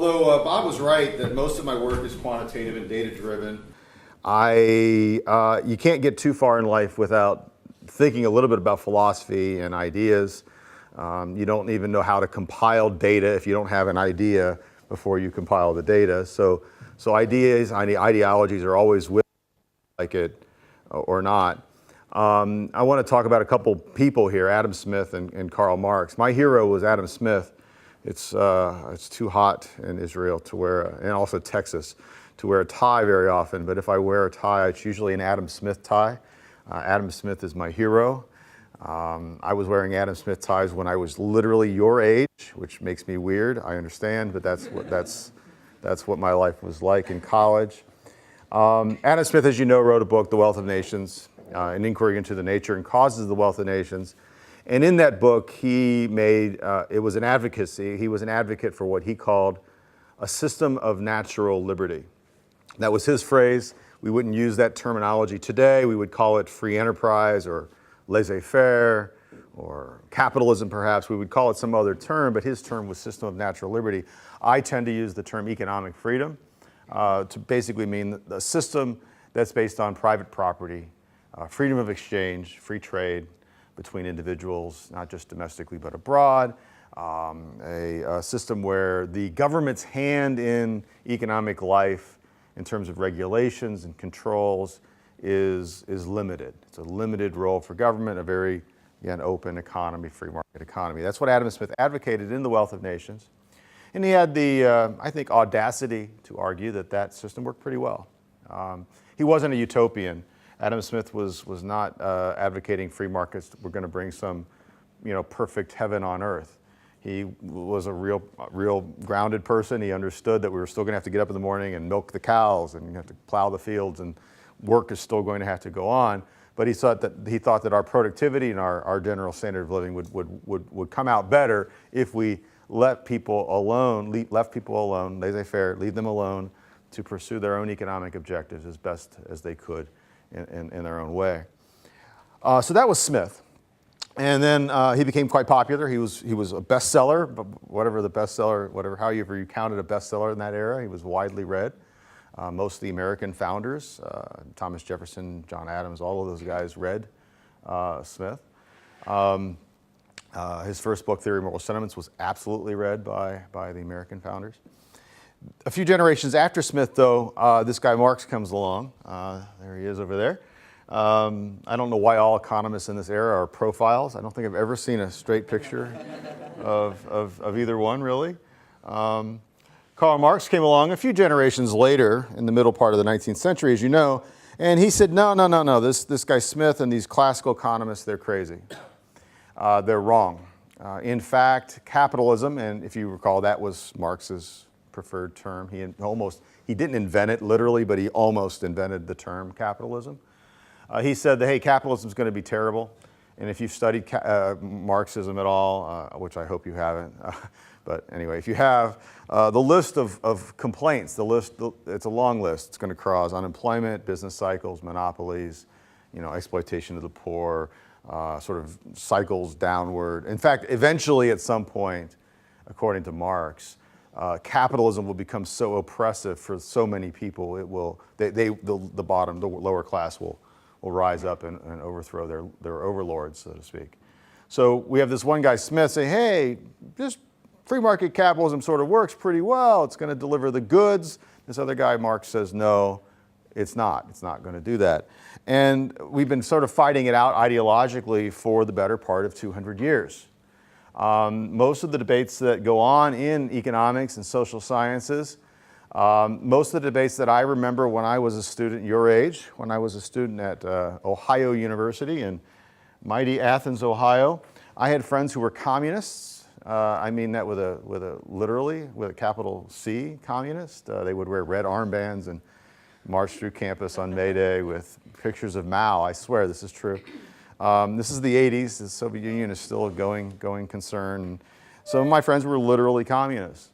Although Bob was right that most of my work is quantitative and data-driven, you can't get too far in life without thinking a little bit about philosophy and ideas. You don't even know how to compile data if you don't have an idea before you compile the data. So ideas, ideologies are always with like it or not. I want to talk about a couple people here, Adam Smith and Karl Marx. My hero was Adam Smith. It's too hot in Israel to wear, and also Texas, to wear a tie very often. But if I wear a tie, it's usually an Adam Smith tie. Adam Smith is my hero. I was wearing Adam Smith ties when I was literally your age, which makes me weird. I understand, but that's what my life was like in college. Adam Smith, as you know, wrote a book, The Wealth of Nations, an inquiry into the nature and causes of the wealth of nations. And in that book, he made, it was an advocacy, he was an advocate for what he called a system of natural liberty. That was his phrase. We wouldn't use that terminology today. We would call it free enterprise or laissez-faire or capitalism perhaps. We would call it some other term, but his term was system of natural liberty. I tend to use the term economic freedom to basically mean a system that's based on private property, freedom of exchange, free trade between individuals, not just domestically but abroad, a system where the government's hand in economic life in terms of regulations and controls is limited. It's a limited role for government, a very, again, open economy, free market economy. That's what Adam Smith advocated in The Wealth of Nations. And he had the, I think, audacity to argue that that system worked pretty well. He wasn't a utopian. Adam Smith was not advocating free markets that were going to bring some, perfect heaven on earth. He was a real grounded person. He understood that we were still going to have to get up in the morning and milk the cows and have to plow the fields, and work is still going to have to go on. But he thought that our productivity and our general standard of living would come out better if we left people alone, laissez-faire, leave them alone to pursue their own economic objectives as best as they could in their own way. So that was Smith. And then he became quite popular. He was a bestseller, but however you counted a bestseller in that era, he was widely read. Most of the American founders, Thomas Jefferson, John Adams, all of those guys read Smith. His first book, Theory of Moral Sentiments, was absolutely read by the American founders. A few generations after Smith, though, this guy Marx comes along. There he is over there. I don't know why all economists in this era are profiles. I don't think I've ever seen a straight picture of either one, really. Karl Marx came along a few generations later in the middle part of the 19th century, as you know, and he said, no, this guy Smith and these classical economists, they're crazy. They're wrong. In fact, capitalism, and if you recall, that was Marx's preferred term. He didn't invent it literally, but he almost invented the term capitalism. He said that, hey, capitalism is going to be terrible. And if you've studied Marxism at all, which I hope you haven't, but anyway, if you have, the list of complaints, it's a long list. It's going to cause unemployment, business cycles, monopolies, exploitation of the poor, sort of cycles downward. In fact, eventually at some point, according to Marx, capitalism will become so oppressive for so many people, the lower class will rise up and overthrow their overlords, so to speak. So we have this one guy, Smith, say, hey, just free market capitalism sort of works pretty well. It's going to deliver the goods. This other guy, Marx, says, no, it's not. It's not going to do that. And we've been sort of fighting it out ideologically for the better part of 200 years. Most of the debates that go on in economics and social sciences, most of the debates that I remember when I was a student your age, when I was a student at Ohio University in mighty Athens, Ohio, I had friends who were communists. I mean that with a capital C, communist. They would wear red armbands and march through campus on May Day with pictures of Mao. I swear this is true. This is the 80s. The Soviet Union is still a going concern. Some of my friends were literally communists.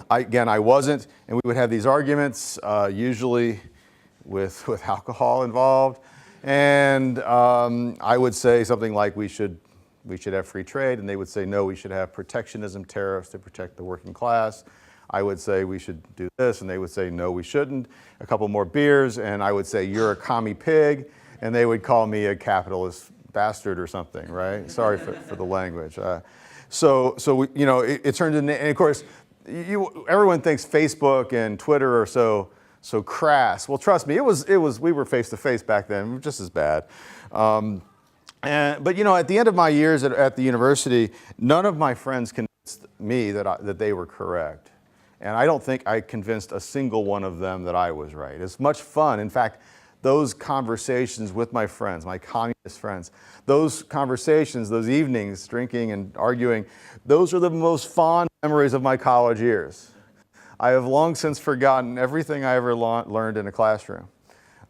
I wasn't, and we would have these arguments, usually with alcohol involved. And I would say something like we should have free trade, and they would say, no, we should have protectionism, tariffs to protect the working class. I would say we should do this, and they would say, no, we shouldn't. A couple more beers, and I would say, you're a commie pig, and they would call me a capitalist bastard or something, right? Sorry for the language. So it turned into, and of course, everyone thinks Facebook and Twitter are so crass. Well, trust me, we were face to face back then, just as bad. But at the end of my years at the university, none of my friends convinced me that they were correct. And I don't think I convinced a single one of them that I was right. It's much fun. In fact, those conversations with my friends, my communist friends, those conversations, those evenings, drinking and arguing, those are the most fond memories of my college years. I have long since forgotten everything I ever learned in a classroom.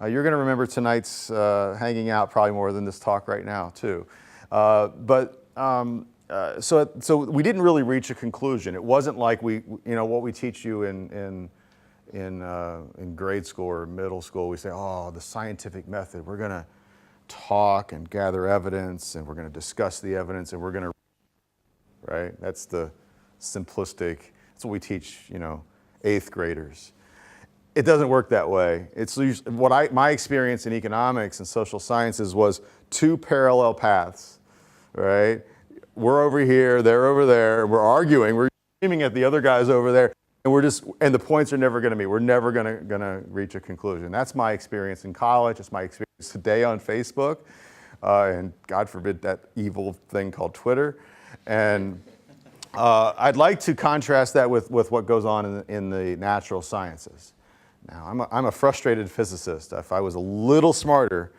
You're going to remember tonight's hanging out probably more than this talk right now, too. So we didn't really reach a conclusion. It wasn't like what we teach you in grade school or middle school. We say, oh, the scientific method. We're going to talk and gather evidence, and we're going to discuss the evidence, and we're going to, right? That's the simplistic. That's what we teach, 8th graders. It doesn't work that way. It's my experience in economics and social sciences was 2 parallel paths, right? We're over here, they're over there, we're arguing, we're screaming at the other guys over there, and the points are never going to meet. We're never going to reach a conclusion. That's my experience in college. It's my experience today on Facebook, and God forbid that evil thing called Twitter. And I'd like to contrast that with what goes on in the natural sciences. Now, I'm a frustrated physicist. If I was a little smarter,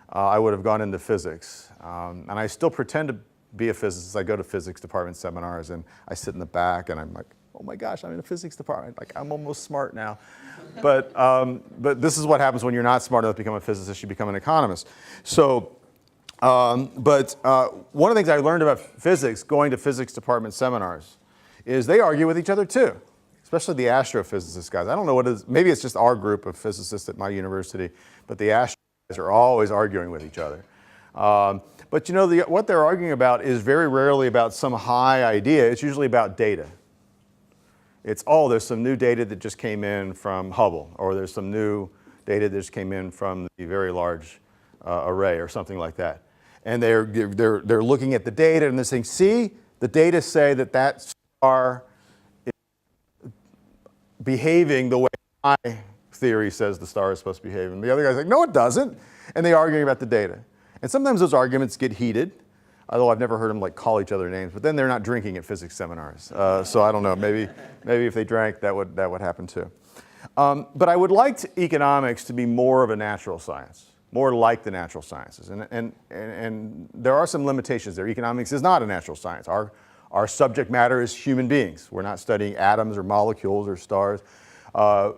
I would have gone into physics. And I still pretend to be a physicist. I go to physics department seminars, and I sit in the back, and I'm like, oh my gosh, I'm in the physics department. Like, I'm almost smart now. But this is what happens when you're not smart enough to become a physicist. You become an economist. So, one of the things I learned about physics, going to physics department seminars, is they argue with each other too. Especially the astrophysicist guys. I don't know what it is. Maybe it's just our group of physicists at my university, but the astro guys are always arguing with each other. But what they're arguing about is very rarely about some high idea. It's usually about data. It's, there's some new data that just came in from Hubble, or there's some new data that just came in from the Very Large Array, or something like that. And they're looking at the data, and they're saying, see, the data say that star behaving the way my theory says the star is supposed to behave. And the other guy's like, no, it doesn't. And they're arguing about the data. And sometimes those arguments get heated, although I've never heard them call each other names. But then they're not drinking at physics seminars. So I don't know. Maybe if they drank, that would happen too. But I would like economics to be more of a natural science, more like the natural sciences. And there are some limitations there. Economics is not a natural science. Our subject matter is human beings. We're not studying atoms or molecules or stars.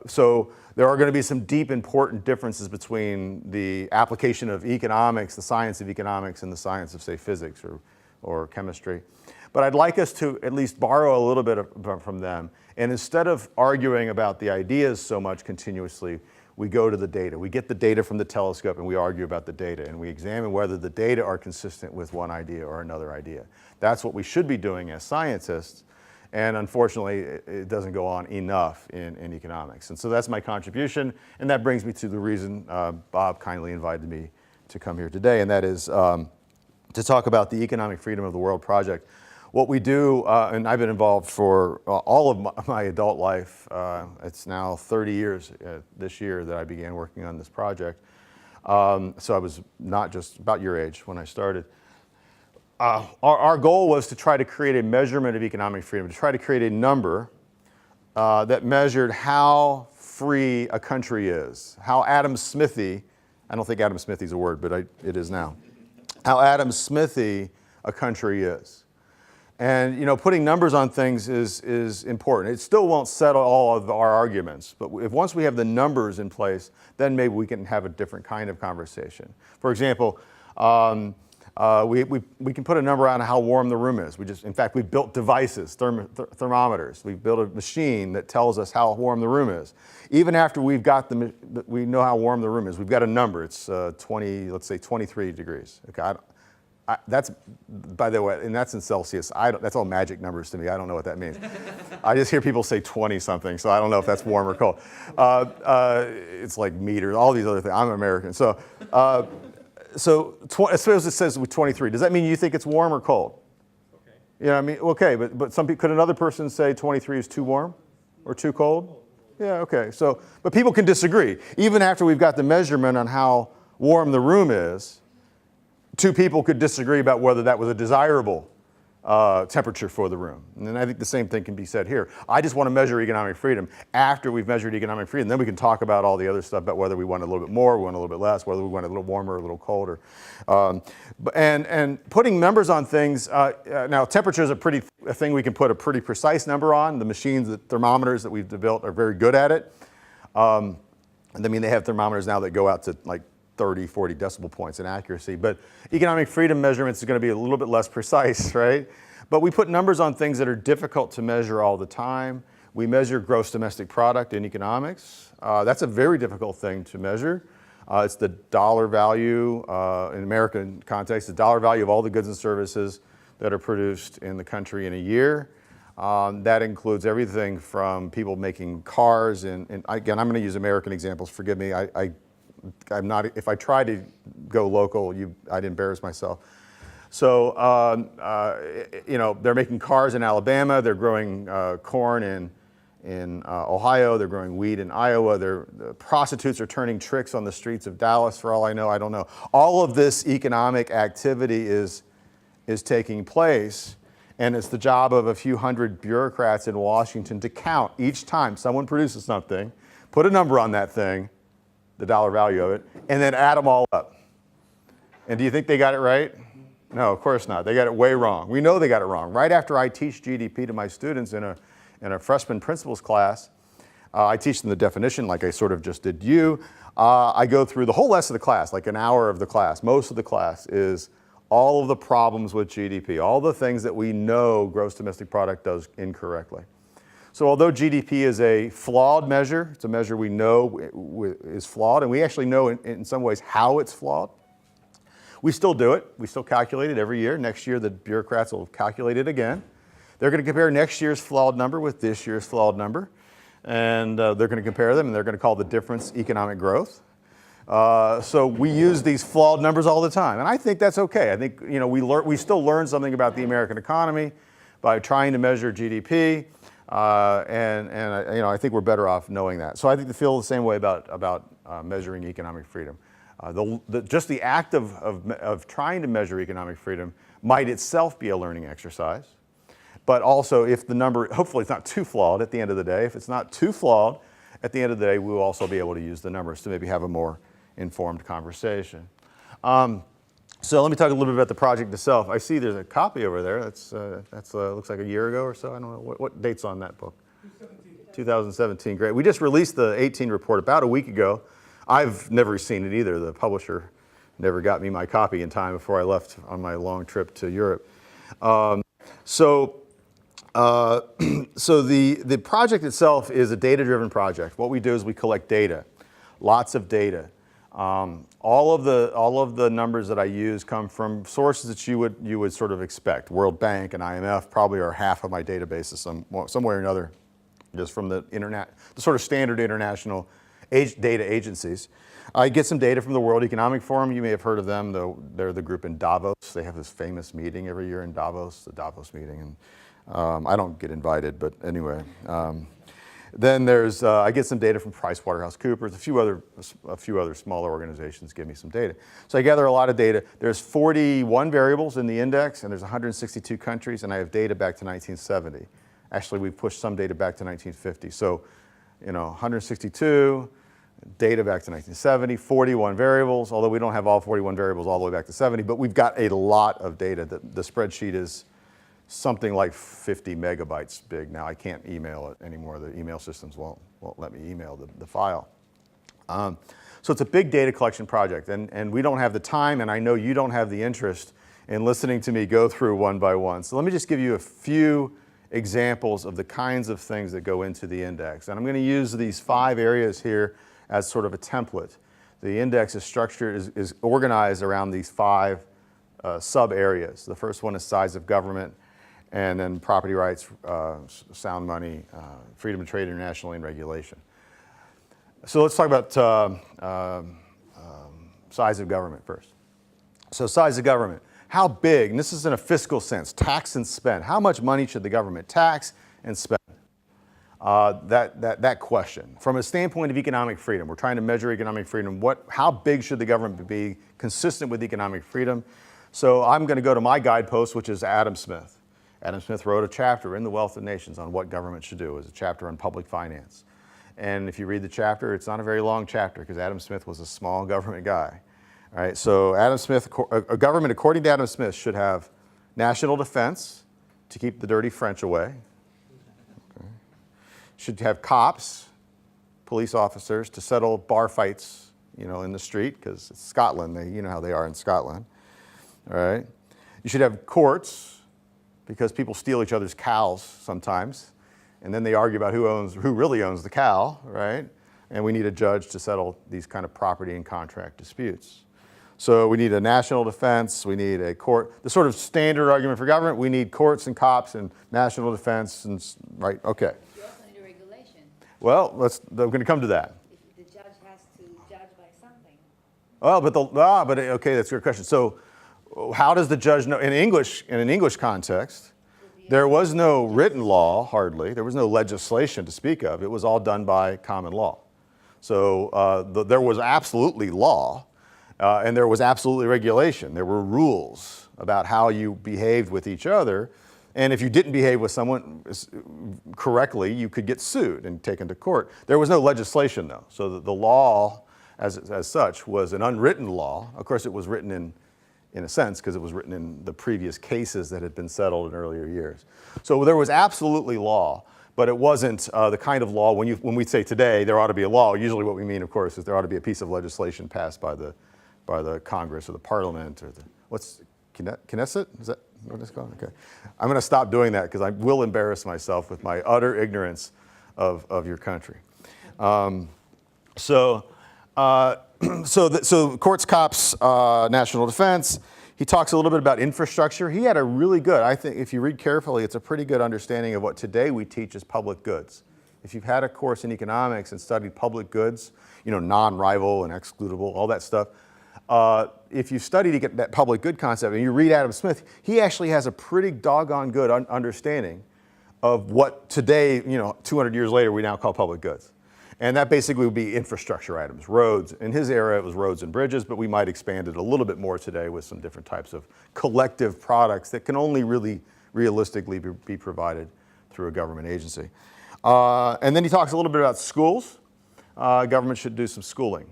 So there are going to be some deep, important differences between the application of economics, the science of economics, and the science of, say, physics or chemistry. But I'd like us to at least borrow a little bit from them. And instead of arguing about the ideas so much continuously, we go to the data. We get the data from the telescope, and we argue about the data, and we examine whether the data are consistent with one idea or another idea. That's what we should be doing as scientists, and unfortunately, it doesn't go on enough in economics. And so that's my contribution, and that brings me to the reason Bob kindly invited me to come here today, and that is to talk about the Economic Freedom of the World project. What we do, and I've been involved for all of my adult life. It's now 30 years this year that I began working on this project. So I was not just about your age when I started. Our goal was to try to create a measurement of economic freedom, to try to create a number that measured how free a country is, how Adam Smithy, I don't think Adam Smithy is a word, but it is now, how Adam Smithy a country is. And putting numbers on things is important. It still won't settle all of our arguments, but once we have the numbers in place, then maybe we can have a different kind of conversation. For example, we can put a number on how warm the room is. In fact, we built devices, thermometers. We built a machine that tells us how warm the room is. Even after we know how warm the room is, we've got a number. It's let's say 23 degrees. Okay, That's, by the way, and that's in Celsius. That's all magic numbers to me. I don't know what that means. I just hear people say 20 something, so I don't know if that's warm or cold. It's like meters, all these other things. I'm American. So suppose it says 23. Does that mean you think it's warm or cold? Okay. Yeah, I mean, okay, but could another person say 23 is too warm or too cold? Yeah, okay. So, but people can disagree. Even after we've got the measurement on how warm the room is, two people could disagree about whether that was a desirable temperature for the room. And I think the same thing can be said here. I just want to measure economic freedom. After we've measured economic freedom, then we can talk about all the other stuff about whether we want a little bit more, we want a little bit less, whether we want a little warmer or a little colder. And putting numbers on things, now temperature is a thing we can put a pretty precise number on. The machines, the thermometers that we've developed are very good at it. And I mean, they have thermometers now that go out to like 30, 40 decibel points in accuracy. But economic freedom measurements is going to be a little bit less precise, right? But we put numbers on things that are difficult to measure all the time. We measure gross domestic product in economics. That's a very difficult thing to measure. It's the dollar value, in American context, the dollar value of all the goods and services that are produced in the country in a year. That includes everything from people making cars, and again, I'm going to use American examples. Forgive me. I'm not. If I try to go local, I'd embarrass myself. So, you know, they're making cars in Alabama. They're growing corn in Ohio. They're growing wheat in Iowa. The prostitutes are turning tricks on the streets of Dallas. For all I know, I don't know. All of this economic activity is taking place, and it's the job of a few hundred bureaucrats in Washington to count each time someone produces something, put a number on that thing, the dollar value of it, and then add them all up. And do you think they got it right? No, of course not. They got it way wrong. We know they got it wrong. Right after I teach GDP to my students in a freshman principles class, I teach them the definition like I sort of just did you. I go through the whole rest of the class, like an hour of the class. Most of the class is all of the problems with GDP, all the things that we know gross domestic product does incorrectly. So although GDP is a flawed measure, it's a measure we know is flawed, and we actually know in some ways how it's flawed, we still do it. We still calculate it every year. Next year, the bureaucrats will calculate it again. They're going to compare next year's flawed number with this year's flawed number, and they're going to compare them, and they're going to call the difference economic growth. So we use these flawed numbers all the time, and I think that's okay. I think, you know, we still learn something about the American economy by trying to measure GDP. I think we're better off knowing that. So I think they feel the same way about measuring economic freedom. Just the act of trying to measure economic freedom might itself be a learning exercise. But also, if the number, hopefully it's not too flawed at the end of the day. If it's not too flawed at the end of the day, we will also be able to use the numbers to maybe have a more informed conversation. So let me talk a little bit about the project itself. I see there's a copy over there. That's looks like a year ago or so. I don't know what date's on that book. 2017. Great. We just released the 18 report about a week ago. I've never seen it either. The publisher never got me my copy in time before I left on my long trip to Europe. So the project itself is a data-driven project. What we do is we collect data, lots of data. All of the numbers that I use come from sources that you would sort of expect. World Bank and IMF probably are half of my databases some way or another, just from the sort of standard international data agencies. I get some data from the World Economic Forum. You may have heard of them. They're the group in Davos. They have this famous meeting every year in Davos, the Davos meeting. And I don't get invited, but anyway. Then there's, I get some data from PricewaterhouseCoopers, a few other smaller organizations give me some data. So I gather a lot of data. There's 41 variables in the index, and there's 162 countries, and I have data back to 1970. Actually, we've pushed some data back to 1950. So, 162, data back to 1970, 41 variables, although we don't have all 41 variables all the way back to 70, but we've got a lot of data. The spreadsheet is something like 50 megabytes big now. I can't email it anymore. The email systems won't let me email the file. So it's a big data collection project, and we don't have the time, and I know you don't have the interest in listening to me go through one by one. So let me just give you a few examples of the kinds of things that go into the index. And I'm going to use these 5 areas here as sort of a template. The index is structured, is organized around these 5 sub-areas. The first one is size of government, and then property rights, sound money, freedom of trade internationally, and regulation. So let's talk about size of government first. So size of government, how big, and this is in a fiscal sense, tax and spend. How much money should the government tax and spend? That question. From a standpoint of economic freedom, we're trying to measure economic freedom. How big should the government be consistent with economic freedom? So I'm going to go to my guidepost, which is Adam Smith. Adam Smith wrote a chapter in The Wealth of Nations on what government should do. It was a chapter on public finance. And if you read the chapter, it's not a very long chapter because Adam Smith was a small government guy. All right, so Adam Smith, a government, according to Adam Smith, should have national defense to keep the dirty French away. Okay. Should have cops, police officers, to settle bar fights, in the street, because it's Scotland. You know how they are in Scotland. All right. You should have courts, because people steal each other's cows sometimes, and then they argue about who really owns the cow, right? And we need a judge to settle these kind of property and contract disputes. So we need a national defense, we need a court, the sort of standard argument for government, we need courts and cops and national defense, and right, okay. You also need a regulation. Well, we're going to come to that. If the judge has to judge by something. Well, okay, that's a good question. So how does the judge know, in an English context, there was no written law, hardly, there was no legislation to speak of, it was all done by common law. So there was absolutely law, and there was absolutely regulation. There were rules about how you behaved with each other. And if you didn't behave with someone correctly, you could get sued and taken to court. There was no legislation, though. So the law, as such, was an unwritten law. Of course, it was written in a sense, because it was written in the previous cases that had been settled in earlier years. So there was absolutely law. But it wasn't the kind of law, when we say today there ought to be a law, usually what we mean, of course, is there ought to be a piece of legislation passed by the Congress or the Parliament or Knesset? Is that what it's called? Okay. I'm going to stop doing that because I will embarrass myself with my utter ignorance of your country. So courts, cops, national defense. He talks a little bit about infrastructure. He had a really good, I think, if you read carefully, it's a pretty good understanding of what today we teach as public goods. If you've had a course in economics and studied public goods, non-rival and excludable, all that stuff, if you study to get that public good concept and you read Adam Smith, he actually has a pretty doggone good understanding of what today, 200 years later, we now call public goods. And that basically would be infrastructure items, roads. In his era, it was roads and bridges, but we might expand it a little bit more today with some different types of collective products that can only really realistically be provided through a government agency. And then he talks a little bit about schools. Government should do some schooling.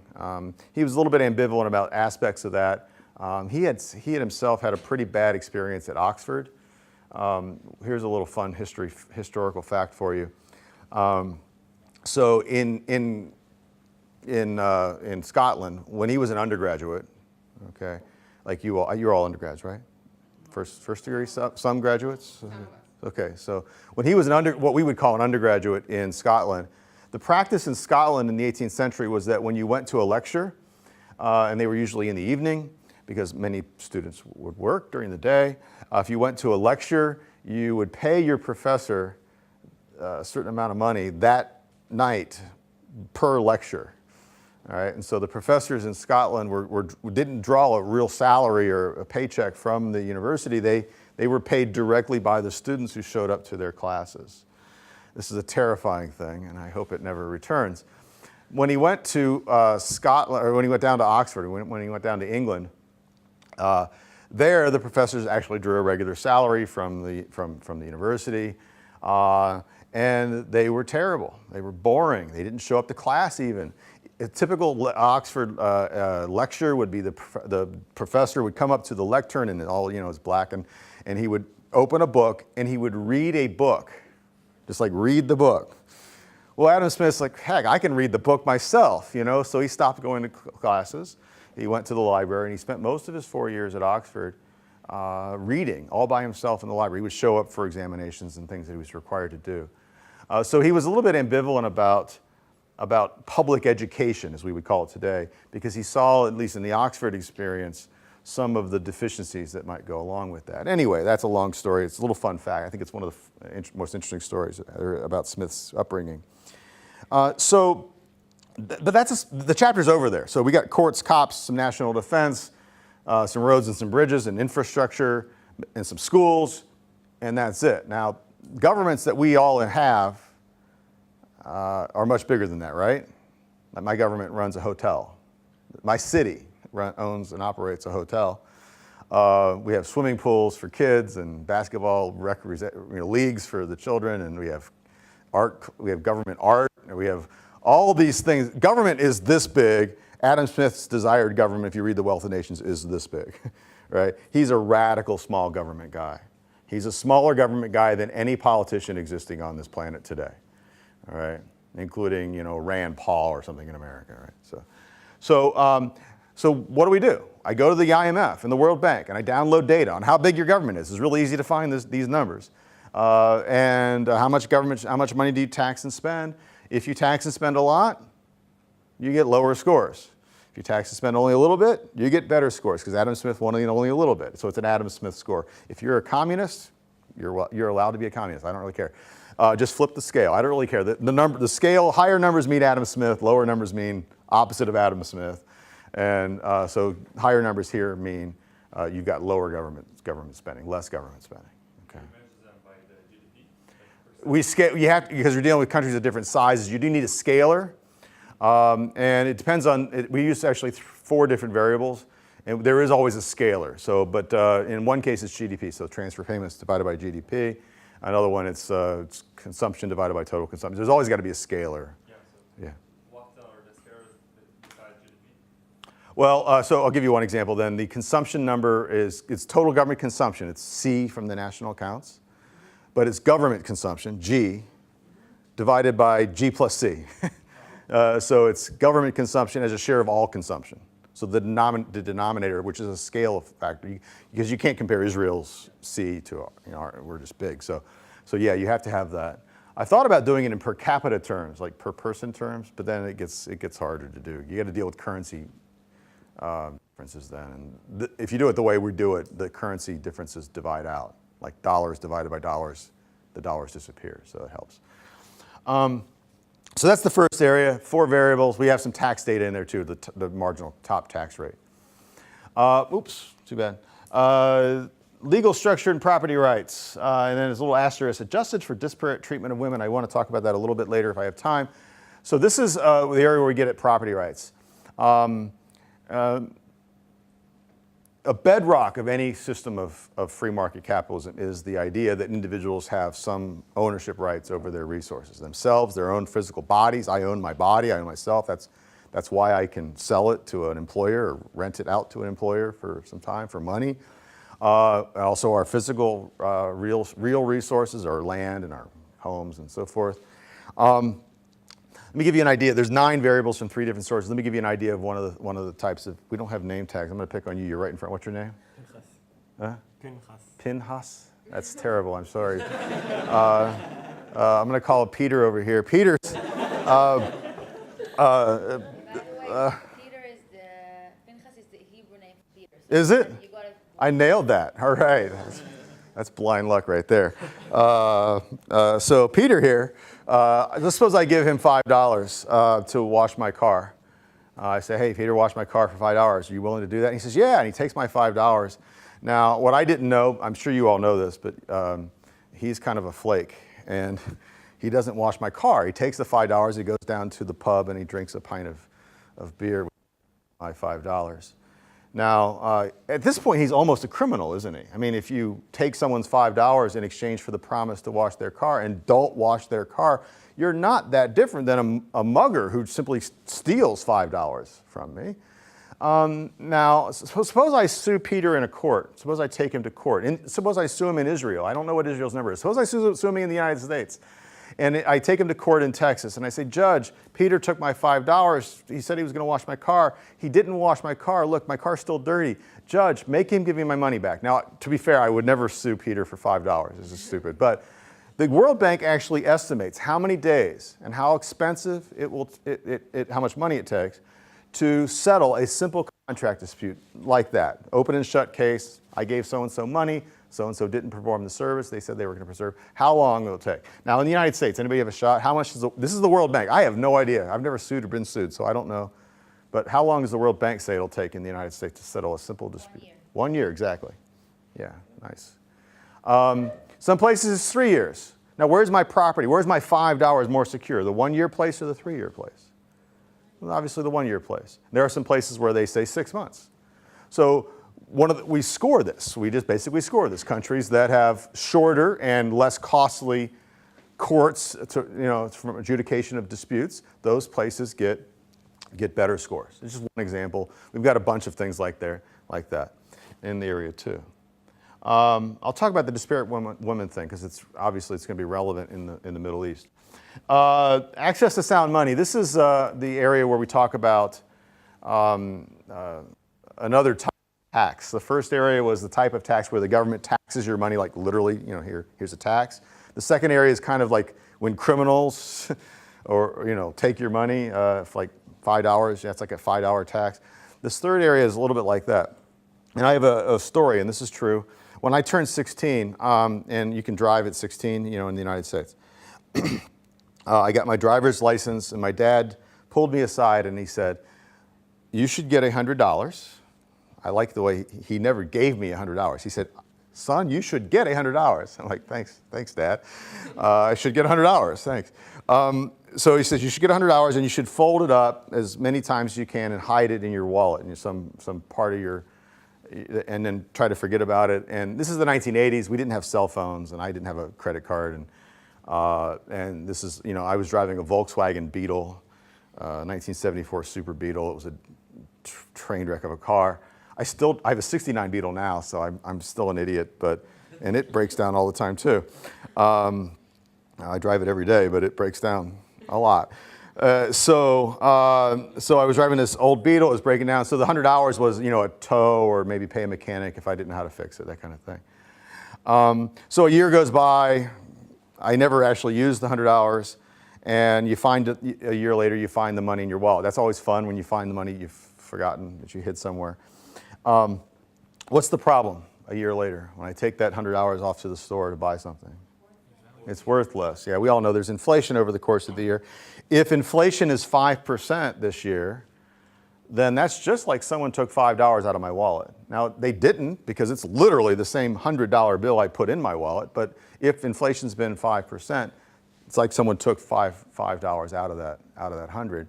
He was a little bit ambivalent about aspects of that. He had himself had a pretty bad experience at Oxford. Here's a little fun historical fact for you. So in Scotland, when he was an undergraduate, okay, like you're all undergrads, right? First degree, some graduates. Okay, so when he was what we would call an undergraduate in Scotland, the practice in Scotland in the 18th century was that when you went to a lecture, and they were usually in the evening because many students would work during the day. If you went to a lecture, you would pay your professor a certain amount of money that night per lecture. All right, and so the professors in Scotland didn't draw a real salary or a paycheck from the university. They were paid directly by the students who showed up to their classes. This is a terrifying thing, and I hope it never returns. When he went to Scotland, or when he went down to Oxford, when he went down to England, there the professors actually drew a regular salary from the university. And they were terrible. They were boring. They didn't show up to class even. A typical Oxford lecture would be the professor would come up to the lectern and all, it's black, and he would open a book and he would read a book, just like read the book. Well, Adam Smith's like, heck, I can read the book myself, so he stopped going to classes. He went to the library and he spent most of his 4 years at Oxford reading all by himself in the library. He would show up for examinations and things that he was required to do. So he was a little bit ambivalent about public education, as we would call it today, because he saw, at least in the Oxford experience, some of the deficiencies that might go along with that. Anyway, that's a long story. It's a little fun fact. I think it's one of the most interesting stories about Smith's upbringing. But the chapter's over there. So we got courts, cops, some national defense, some roads and some bridges and infrastructure and some schools, and that's it. Now, governments that we all have are much bigger than that, right? Like my government runs a hotel. My city owns and operates a hotel. We have swimming pools for kids and basketball leagues for the children, and we have art. We have government art, and we have all these things. Government is this big. Adam Smith's desired government, if you read The Wealth of Nations, is this big, right? He's a radical small government guy. He's a smaller government guy than any politician existing on this planet today, all right? Including, Rand Paul or something in America, right? So what do? I go to the IMF and the World Bank and I download data on how big your government is. It's really easy to find these numbers. And how much money do you tax and spend? If you tax and spend a lot, you get lower scores. If you tax and spend only a little bit, you get better scores because Adam Smith wanted only a little bit. So it's an Adam Smith score. If you're a communist, you're allowed to be a communist. I don't really care. Just flip the scale. I don't really care. The scale, higher numbers mean Adam Smith, lower numbers mean opposite of Adam Smith. And so higher numbers here mean you've got lower government spending, less government spending. Okay. We scale. You have to, because you're dealing with countries of different sizes. You do need a scaler, and it depends on. We use actually 4 different variables, and there is always a scaler. So, but in one case it's GDP, so transfer payments divided by GDP. Another one it's consumption divided by total consumption. There's always got to be a scaler. Yeah. So yeah. What are the scalars that decide GDP? Well, so I'll give you one example. Then the consumption number it's total government consumption. It's C from the national accounts. But it's government consumption, G, divided by G plus C. So it's government consumption as a share of all consumption. So the denominator, which is a scale factor, because you can't compare Israel's C to, we're just big. So yeah, you have to have that. I thought about doing it in per capita terms, like per person terms, but then it gets harder to do. You got to deal with currency differences then. And if you do it the way we do it, the currency differences divide out. Like dollars divided by dollars, the dollars disappear, so it helps. So that's the first area, 4 variables. We have some tax data in there too, the marginal top tax rate. Oops, too bad. Legal structure and property rights. And then there's a little asterisk, adjusted for disparate treatment of women. I want to talk about that a little bit later if I have time. So this is the area where we get at property rights. A bedrock of any system of free market capitalism is the idea that individuals have some ownership rights over their resources, themselves, their own physical bodies. I own my body, I own myself. That's why I can sell it to an employer or rent it out to an employer for some time for money. Also our physical real resources, our land and our homes and so forth. Let me give you an idea. There's 9 variables from 3 different sources. Let me give you an idea of one of the types of. We don't have name tags. I'm going to pick on you. You're right in front. What's your name? Pinchas. Pinchas. That's terrible. I'm sorry. I'm going to call Peter over here. Peter's. By the way, Pinchas is the Hebrew name for Peter. So is it? I nailed that. All right. That's blind luck right there. So Peter here, let's suppose I give him $5 to wash my car. I say, hey, Peter, wash my car for $5. Are you willing to do that? And he says, yeah, and he takes my $5. Now, what I didn't know, I'm sure you all know this, but he's kind of a flake, and he doesn't wash my car. He takes the $5, he goes down to the pub, and he drinks a pint of beer with my $5. Now, at this point, he's almost a criminal, isn't he? I mean, if you take someone's $5 in exchange for the promise to wash their car and don't wash their car, you're not that different than a mugger who simply steals $5 from me. Now, suppose I sue Peter in a court. Suppose I take him to court. And suppose I sue him in Israel. I don't know what Israel's number is. Suppose I sue him in the United States. And I take him to court in Texas, and I say, Judge, Peter took my $5. He said he was going to wash my car. He didn't wash my car. Look, my car's still dirty. Judge, make him give me my money back. Now, to be fair, I would never sue Peter for $5. This is stupid. But the World Bank actually estimates how many days and how expensive how much money it takes to settle a simple contract dispute like that. Open and shut case, I gave so-and-so money, so-and-so didn't perform the service, they said they were going to preserve. How long will it take? Now in the United States, anybody have a shot? How much is this is the World Bank. I have no idea. I've never sued or been sued, so I don't know. But how long does the World Bank say it'll take in the United States to settle a simple dispute? 1 year. 1 year, exactly. Yeah, nice. Some places it's 3 years. Now where's my property? Where's my $5 more secure? The 1 year place or the 3 year place? Well, obviously the 1 year place. There are some places where they say 6 months. So we score this. We just basically score this. Countries that have shorter and less costly courts from adjudication of disputes, those places get better scores. It's just one example. We've got a bunch of things like that in the area too. I'll talk about the disparate women thing because it's obviously going to be relevant in the Middle East. Access to sound money. This is the area where we talk about another type of tax. The first area was the type of tax where the government taxes your money, like literally, here's a tax. The second area is kind of like when criminals or take your money for like $5. That's like a $5 tax. This third area is a little bit like that. And I have a story, and this is true. When I turned 16, and you can drive at 16, in the United States, I got my driver's license, and my dad pulled me aside, and he said, "You should get $100." I like the way he never gave me $100. He said, "Son, you should get $100." I'm like, thanks, Dad. I should get $100, thanks. So he says, you should get $100, and you should fold it up as many times as you can and hide it in your wallet, in some part of your, and then try to forget about it. And this is the 1980s. We didn't have cell phones, and I didn't have a credit card. And this is, I was driving a Volkswagen Beetle, 1974 Super Beetle. It was a train wreck of a car. I have a 69 Beetle now, so I'm still an idiot, and it breaks down all the time too. I drive it every day, but it breaks down a lot. So I was driving this old Beetle. It was breaking down. So the $100 was, a tow or maybe pay a mechanic if I didn't know how to fix it, that kind of thing. So a year goes by. I never actually used the $100. And you find it a year later, you find the money in your wallet. That's always fun when you find the money you've forgotten that you hid somewhere. What's the problem a year later when I take that $100 off to the store to buy something? It's worthless. Yeah, we all know there's inflation over the course of the year. If inflation is 5% this year, then that's just like someone took $5 out of my wallet. Now, they didn't because it's literally the same $100 bill I put in my wallet, but if inflation's been 5%, it's like someone took $5 out of that 100.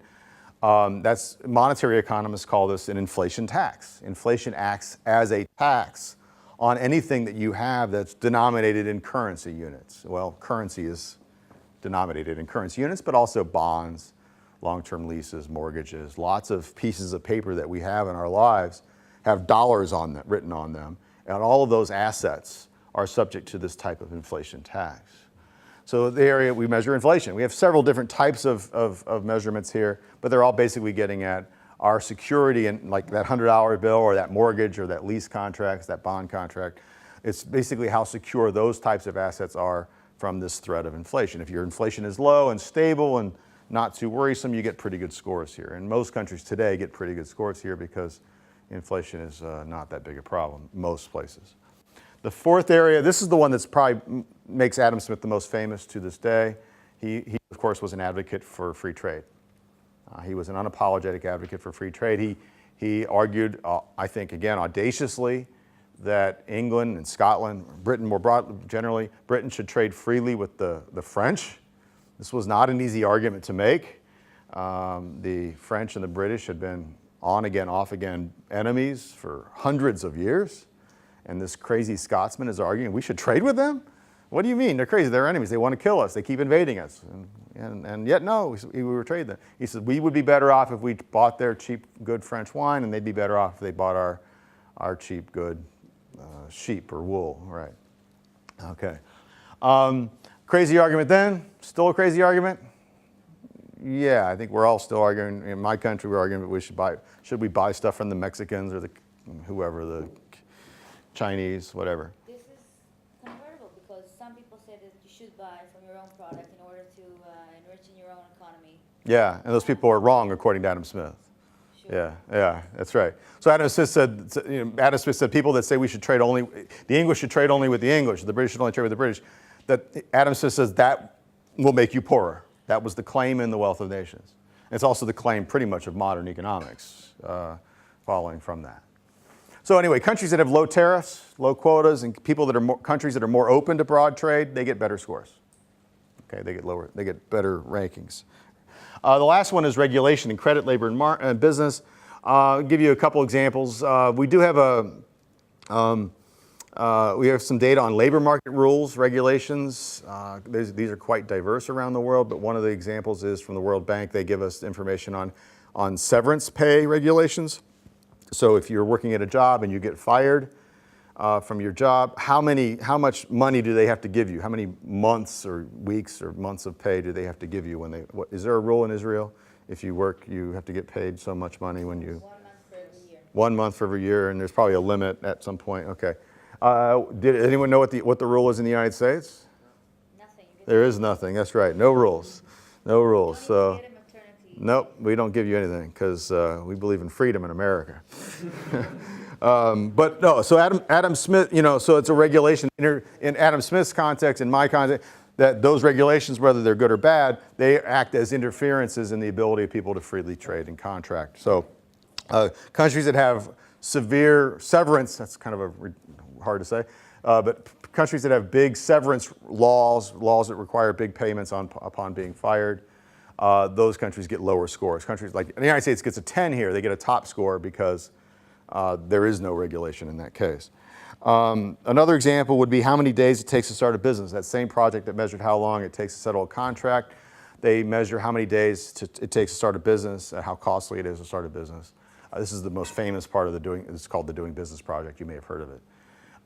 That's monetary economists call this an inflation tax. Inflation acts as a tax on anything that you have that's denominated in currency units. Well, currency is denominated in currency units, but also bonds, long-term leases, mortgages, lots of pieces of paper that we have in our lives have dollars on them, written on them, and all of those assets are subject to this type of inflation tax. So the area we measure inflation. We have several different types of measurements here, but they're all basically getting at our security in like that $100 bill or that mortgage or that lease contract, that bond contract. It's basically how secure those types of assets are from this threat of inflation. If your inflation is low and stable and not too worrisome, you get pretty good scores here. And most countries today get pretty good scores here because inflation is not that big a problem, most places. The fourth area, this is the one that's probably makes Adam Smith the most famous to this day. He of course, was an advocate for free trade. He was an unapologetic advocate for free trade. He argued, I think, again, audaciously, that England and Scotland, Britain more broadly, generally, Britain should trade freely with the French. This was not an easy argument to make. The French and the British had been on again, off again enemies for hundreds of years. And this crazy Scotsman is arguing, we should trade with them? What do you mean? They're crazy. They're enemies. They want to kill us. They keep invading us. And yet, no, we were trading them. He said, we would be better off if we bought their cheap, good French wine, and they'd be better off if they bought our cheap, good sheep or wool. Right. Okay. Crazy argument then. Still a crazy argument? Yeah, I think we're all still arguing. In my country, we're arguing that should we buy stuff from the Mexicans or whoever, the Chinese, whatever. This is convertible because some people say that you should buy from your own product in order to enrich in your own economy. Yeah, and those people are wrong according to Adam Smith. Sure. Yeah, that's right. So Adam Smith said people that say we should trade only, the English should trade only with the English, the British should only trade with the British, that Adam Smith says that will make you poorer. That was the claim in The Wealth of Nations. It's also the claim pretty much of modern economics, following from that. So anyway, countries that have low tariffs, low quotas, and countries that are more open to broad trade, they get better scores. Okay, they get better rankings. The last one is regulation in credit, labor, and business. I'll give you a couple examples. We do have we have some data on labor market rules, regulations. These are quite diverse around the world, but one of the examples is from the World Bank. They give us information on severance pay regulations. So if you're working at a job and you get fired from your job, how much money do they have to give you? How many months or weeks or months of pay do they have to give you when is there a rule in Israel? If you work, you have to get paid so much money when you... 1 month for every year. 1 month for every year, and there's probably a limit at some point. Okay. Did anyone know what the rule is in the United States? Nothing. There is nothing. That's right. No rules. No rules. Don't even So, get a maternity. nope, we don't give you anything because we believe in freedom in America. But no, so Adam Smith, so it's a regulation in Adam Smith's context, in my context, that those regulations, whether they're good or bad, they act as interferences in the ability of people to freely trade and contract. So countries that have severe severance, that's kind of hard to say, but countries that have big severance laws that require big payments upon being fired, those countries get lower scores. Countries like the United States gets a 10 here, they get a top score because there is no regulation in that case. Another example would be how many days it takes to start a business. That same project that measured how long it takes to settle a contract, they measure how many days it takes to start a business, and how costly it is to start a business. This is the most famous part of it's called the Doing Business Project. You may have heard of it.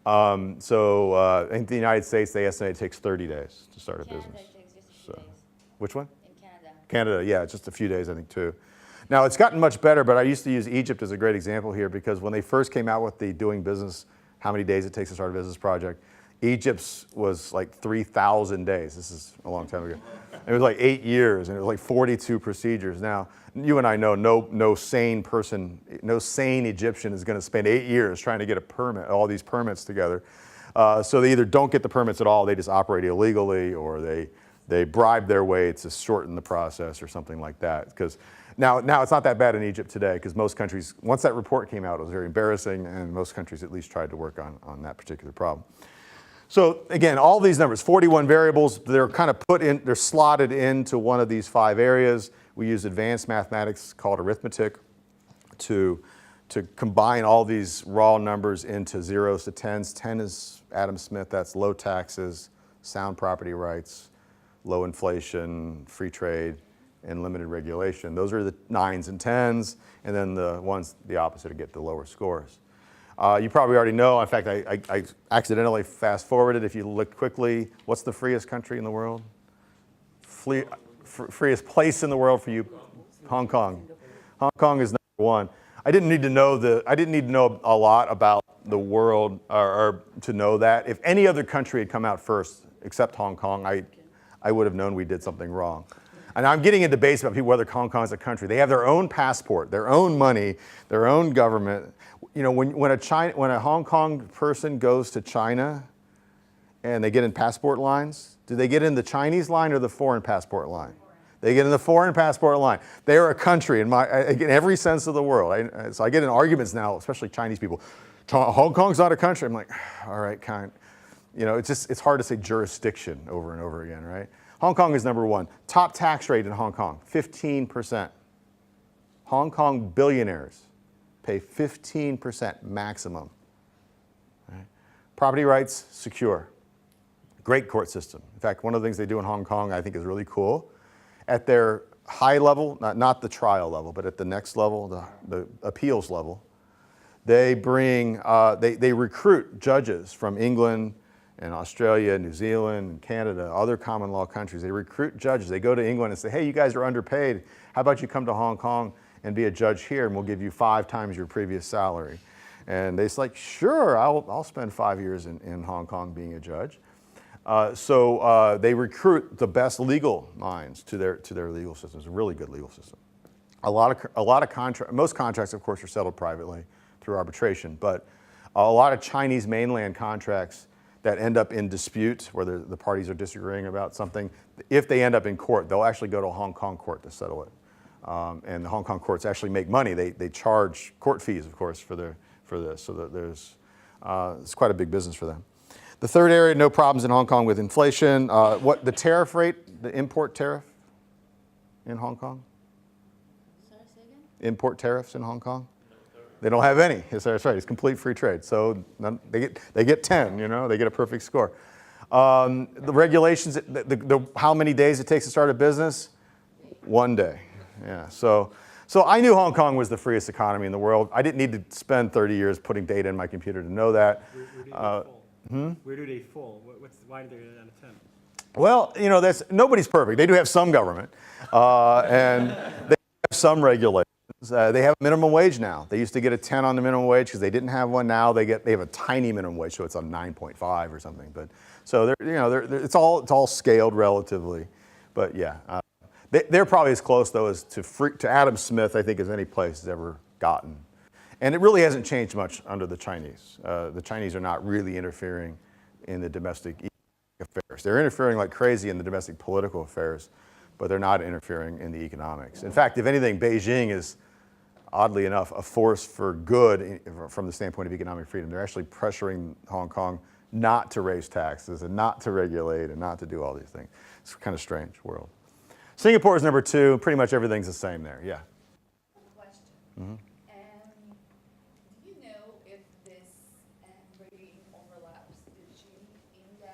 In the United States, they estimate it takes 30 days to start a Canada business. takes just a few days. Which one? In Canada. Canada, yeah, just a few days, I think, too. Now, it's gotten much better, but I used to use Egypt as a great example here because when they first came out with the Doing Business, how many days it takes to start a business project, Egypt's was like 3,000 days. This is a long time ago. It was like 8 years, and it was like 42 procedures. Now, you and I know no sane Egyptian is going to spend 8 years trying to get a permit, all these permits together. So they either don't get the permits at all, they just operate illegally, or they bribe their way to shorten the process or something like that. Because now it's not that bad in Egypt today, because most countries, once that report came out, it was very embarrassing, and most countries at least tried to work on that particular problem. So again, all these numbers, 41 variables, they're kind of they're slotted into one of these 5 areas. We use advanced mathematics called arithmetic to combine all these raw numbers into zeros to tens. 10 is Adam Smith, that's low taxes, sound property rights, low inflation, free trade, and limited regulation. Those are the 9s and 10s, and then the ones the opposite to get the lower scores. You probably already know, in fact, I accidentally fast forwarded. If you look quickly, what's the freest country in the world? Freest place in the world for you? Hong Kong. Hong Kong is number 1. I didn't need to know a lot about the world or to know that. If any other country had come out first except Hong Kong, I would have known we did something wrong. And I'm getting into debates about whether Hong Kong is a country. They have their own passport, their own money, their own government. When a Hong Kong person goes to China and they get in passport lines, do they get in the Chinese line or the foreign passport line? They get in the foreign passport line. They are a country in every sense of the world. So I get in arguments now, especially Chinese people. Hong Kong's not a country. I'm like, all right, it's hard to say jurisdiction over and over again, right? Hong Kong is number 1. Top tax rate in Hong Kong, 15%. Hong Kong billionaires pay 15% maximum. Right? Property rights, secure. Great court system. In fact, one of the things they do in Hong Kong I think is really cool. At their high level, not the trial level, but at the next level, the appeals level, they recruit judges from England and Australia, New Zealand, and Canada, other common law countries. They recruit judges. They go to England and say, hey, you guys are underpaid. How about you come to Hong Kong and be a judge here, and we'll give you 5 times your previous salary. And they're like, sure, I'll spend 5 years in Hong Kong being a judge. So they recruit the best legal minds to their legal system. It's a really good legal system. most contracts, of course, are settled privately through arbitration, but a lot of Chinese mainland contracts that end up in dispute, where the parties are disagreeing about something, if they end up in court, they'll actually go to a Hong Kong court to settle it. And the Hong Kong courts actually make money. They charge court fees, of course, for this, so that it's quite a big business for them. The third area, no problems in Hong Kong with inflation. What the tariff rate, the import tariff in Hong Kong? Sorry, say again? Import tariffs in Hong Kong? They don't have any. Yes, that's right. It's complete free trade. So they get 10. They get a perfect score. The regulations, how many days it takes to start a business? 1 day. Yeah. So I knew Hong Kong was the freest economy in the world. I didn't need to spend 30 years putting data in my computer to know that. Where do they fall? Why do they get out of 10? Well, nobody's perfect. They do have some government, and they have some regulations. They have a minimum wage now. They used to get a 10 on the minimum wage because they didn't have one. Now they have a tiny minimum wage, so it's on 9.5 or something. But so it's all scaled relatively. But yeah, they're probably as close though as to Adam Smith, I think, as any place has ever gotten. And it really hasn't changed much under the Chinese. The Chinese are not really interfering in the domestic affairs. They're interfering like crazy in the domestic political affairs, but they're not interfering in the economics. In fact, if anything, Beijing is, oddly enough, a force for good from the standpoint of economic freedom. They're actually pressuring Hong Kong not to raise taxes and not to regulate and not to do all these things. It's kind of strange world. Singapore is number 2. Pretty much everything's the same there. Yeah. Question. Mm-hmm. Do you know if this rating overlaps the Gini index?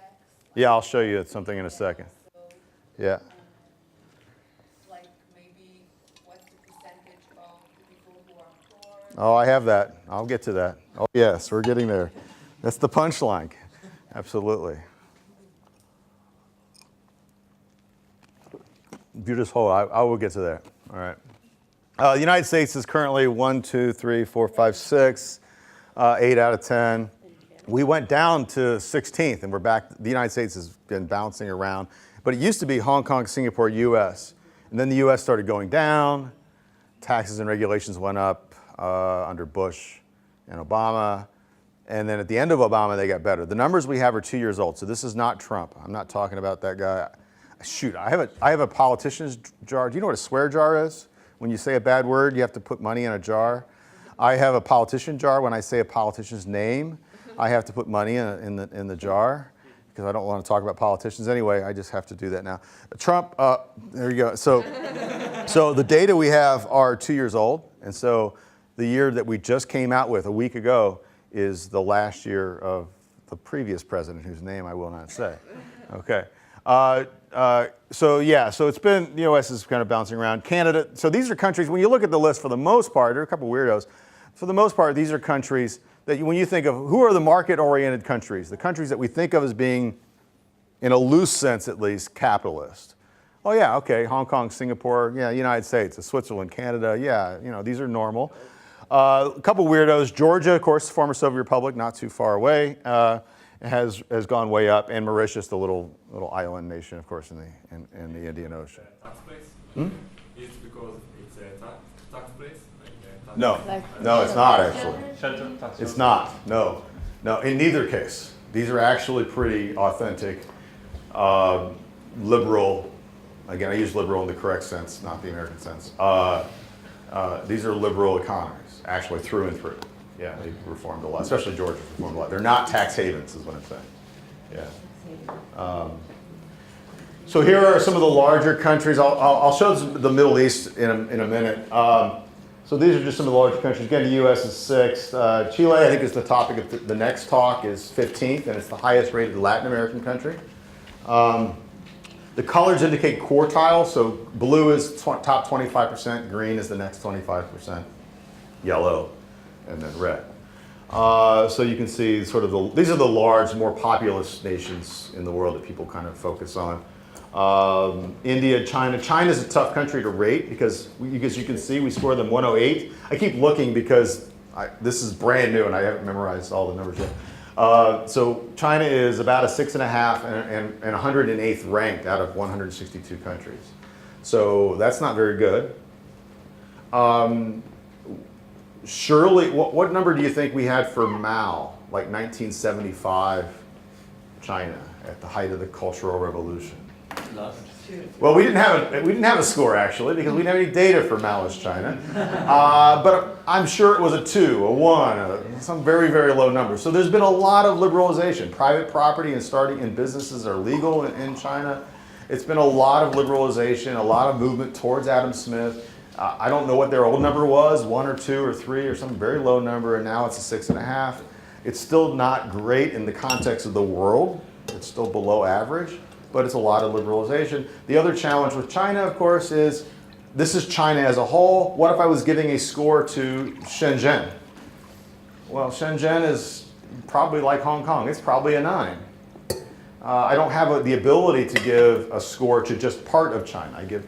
Yeah, I'll show you something in a second. So, Yeah. like maybe what's the percentage of the people who are poor? Oh, I have that. I'll get to that. Oh, yes, we're getting there. That's the punchline. Absolutely. You just hold. I will get to that. All right. The United States is currently 1, 2, 3, 4, 5, 6, 8 out of 10. We went down to 16th, and we're back. The United States has been bouncing around. But it used to be Hong Kong, Singapore, U.S. And then the U.S. started going down. Taxes and regulations went up under Bush and Obama. And then at the end of Obama, they got better. The numbers we have are 2 years old, so this is not Trump. I'm not talking about that guy. Shoot, I have a politician's jar. Do you know what a swear jar is? When you say a bad word, you have to put money in a jar. I have a politician jar. When I say a politician's name, I have to put money in the jar because I don't want to talk about politicians anyway. I just have to do that now. Trump, there you go. So the data we have are 2 years old, and so the year that we just came out with a week ago is the last year of the previous president, whose name I will not say. Okay. So it's been, the U.S. is kind of bouncing around. Canada, so these are countries, when you look at the list, for the most part, there are a couple weirdos. For the most part, these are countries that when you think of, who are the market-oriented countries? The countries that we think of as being, in a loose sense at least, capitalist. Oh yeah, okay, Hong Kong, Singapore, yeah, United States, Switzerland, Canada, yeah, these are normal. A couple weirdos. Georgia, of course, former Soviet Republic, not too far away, has gone way up, and Mauritius, the little island nation, of course, in the Indian Ocean. Tax place? Is it because it's a tax place? No, it's not actually. It's not. No. In neither case, these are actually pretty authentic, liberal. Again, I use liberal in the correct sense, not the American sense. These are liberal economies, actually through and through. Yeah, they reformed a lot, especially Georgia reformed a lot. They're not tax havens, is what I'm saying. Yeah. So here are some of the larger countries. I'll show the Middle East in a minute. So these are just some of the larger countries. Again, the U.S. is 6th. Chile, I think, is the topic of the next talk, is 15th, and it's the highest rated Latin American country. The colors indicate quartile, so blue is top 25%, green is the next 25%, yellow, and then red. So you can see sort of these are the large, more populous nations in the world that people kind of focus on. India, China. China's a tough country to rate because you can see we score them 108. I keep looking because this is brand new and I haven't memorized all the numbers yet. So China is about a 6.5 and 108th ranked out of 162 countries. So that's not very good. Surely, what number do you think we had for Mao, like 1975 China, at the height of the Cultural Revolution? Well, we didn't have a score actually because we didn't have any data for Maoist China, but I'm sure it was a 2, a 1, some very, very low number. So there's been a lot of liberalization. Private property and starting in businesses are legal in China. It's been a lot of liberalization, a lot of movement towards Adam Smith. I don't know what their old number was, 1 or 2 or 3 or some very low number, and now it's a 6.5. It's still not great in the context of the world. It's still below average, but it's a lot of liberalization. The other challenge with China, of course, is this is China as a whole. What if I was giving a score to Shenzhen? Well, Shenzhen is probably like Hong Kong. It's probably a 9. I don't have the ability to give a score to just part of China. I give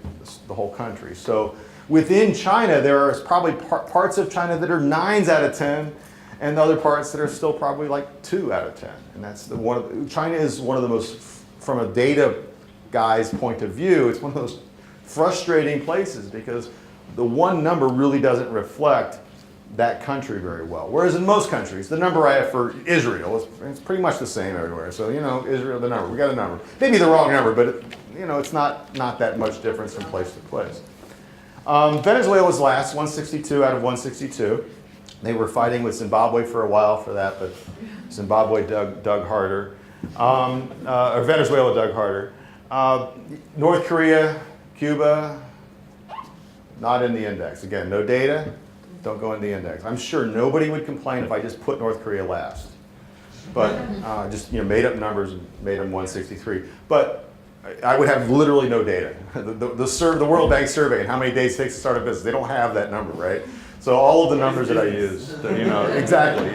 the whole country. So within China, there are probably parts of China that are 9s out of 10, and other parts that are still probably like 2 out of 10. And that's China is one of the most, from a data guy's point of view, it's one of those frustrating places because the one number really doesn't reflect that country very well. Whereas in most countries, the number I have for Israel it's pretty much the same everywhere. So, Israel, the number, we got a number. Maybe the wrong number, but it's not that much difference from place to place. Venezuela was last, 162 out of 162. They were fighting with Zimbabwe for a while for that, but Zimbabwe dug harder. Or Venezuela dug harder. North Korea, Cuba, not in the index. Again, no data, don't go in the index. I'm sure nobody would complain if I just put North Korea last. But just made up numbers and made them 163. But I would have literally no data. The World Bank survey and how many days it takes to start a business, they don't have that number, right? So all of the numbers that I use, exactly,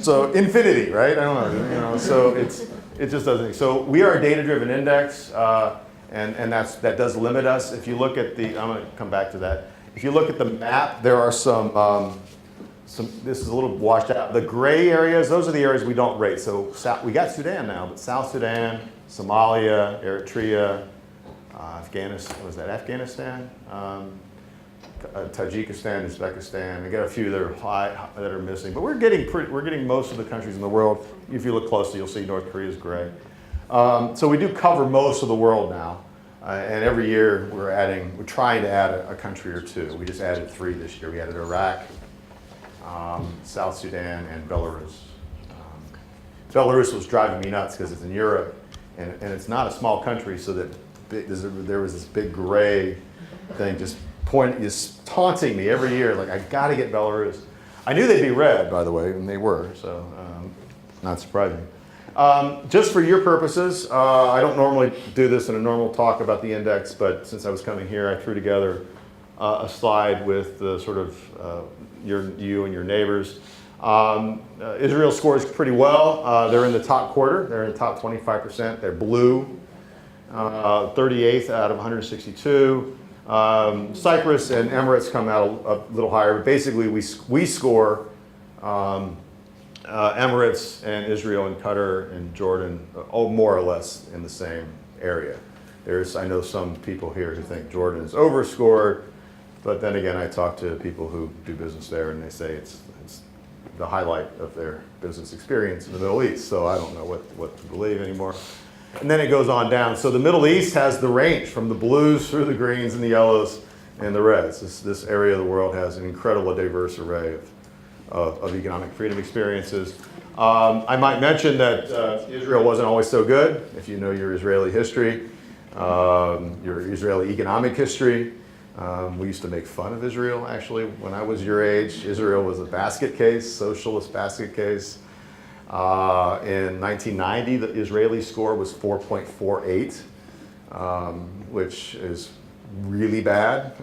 So infinity, right? I don't know, so it just doesn't. So we are a data-driven index, and that does limit us. If you look at I'm going to come back to that. If you look at the map, there are some. This is a little washed out. The gray areas, those are the areas we don't rate. So we got Sudan now, but South Sudan, Somalia, Eritrea, Afghanistan. Was that Afghanistan? Tajikistan, Uzbekistan. I got a few that are high that are missing, but we're getting most of the countries in the world. If you look closely, you'll see North Korea is gray. So we do cover most of the world now, and every year we're trying to add a country or 2. We just added 3 this year. We added Iraq, South Sudan, and Belarus. Belarus was driving me nuts because it's in Europe, and it's not a small country, so that there was this big gray thing just taunting me every year, like, I got to get Belarus. I knew they'd be red, by the way, and they were, so not surprising. Just for your purposes, I don't normally do this in a normal talk about the index, but since I was coming here, I threw together a slide with the sort of you and your neighbors. Israel scores pretty well. They're in the top quarter. They're in the top 25%. They're blue, 38th out of 162. Cyprus and Emirates come out a little higher, but basically we score Emirates and Israel and Qatar and Jordan more or less in the same area. I know some people here who think Jordan is overscored, but then again I talk to people who do business there and they say it's the highlight of their business experience in the Middle East, so I don't know what to believe anymore. And then it goes on down. So the Middle East has the range from the blues through the greens and the yellows and the reds. This area of the world has an incredibly diverse array of economic freedom experiences. I might mention that Israel wasn't always so good. If you know your Israeli history, your Israeli economic history. We used to make fun of Israel, actually. When I was your age, Israel was a basket case, socialist basket case. In 1990, the Israeli score was 4.48, which is really bad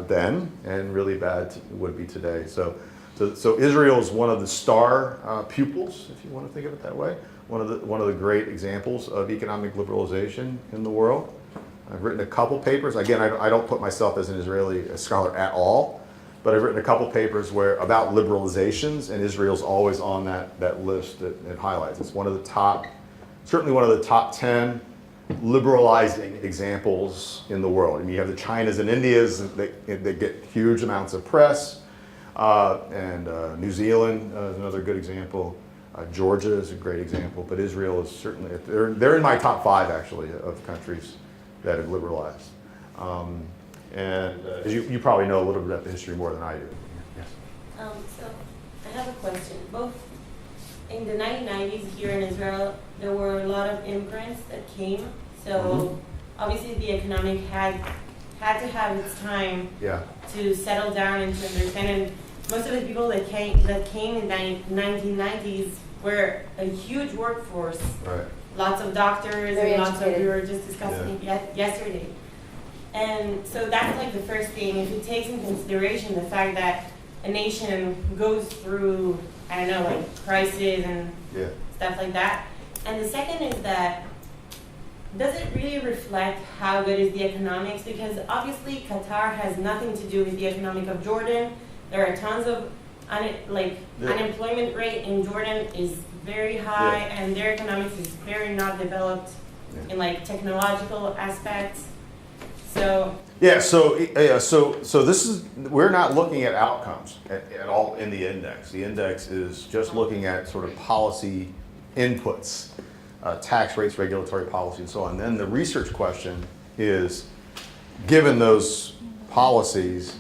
then, and really bad would be today. So Israel is one of the star pupils, if you want to think of it that way. One of the great examples of economic liberalization in the world. I've written a couple papers. Again, I don't put myself as an Israeli scholar at all, but I've written a couple papers about liberalizations, and Israel's always on that list that it highlights. It's one of the top, certainly one of the top 10 liberalizing examples in the world. I mean, you have the Chinas and Indias that get huge amounts of press, and New Zealand is another good example. Georgia is a great example, but Israel is certainly, they're in my top 5 actually of countries that have liberalized. And as you probably know a little bit about the history more than I do. Yes. So I have a question. Both in the 1990s here in Israel, there were a lot of immigrants that came. So obviously the economic had to have its time to settle down and to understand. And most of the people that came in the 1990s were a huge workforce. Right. Lots of doctors Very and lots of, educated. we were just discussing it yesterday. And so that's like the first thing, if it takes in consideration the fact that a nation goes through, I don't know, like crisis and stuff like that. And the second is that, does it really reflect how good is the economics? Because obviously Qatar has nothing to do with the economic of Jordan. There are tons of, unemployment rate in Jordan is very high and their economics is very not developed in like technological aspects. So so this is, we're not looking at outcomes at all in the index. The index is just looking at sort of policy inputs, tax rates, regulatory policy, and so on. Then the research question is, given those policies,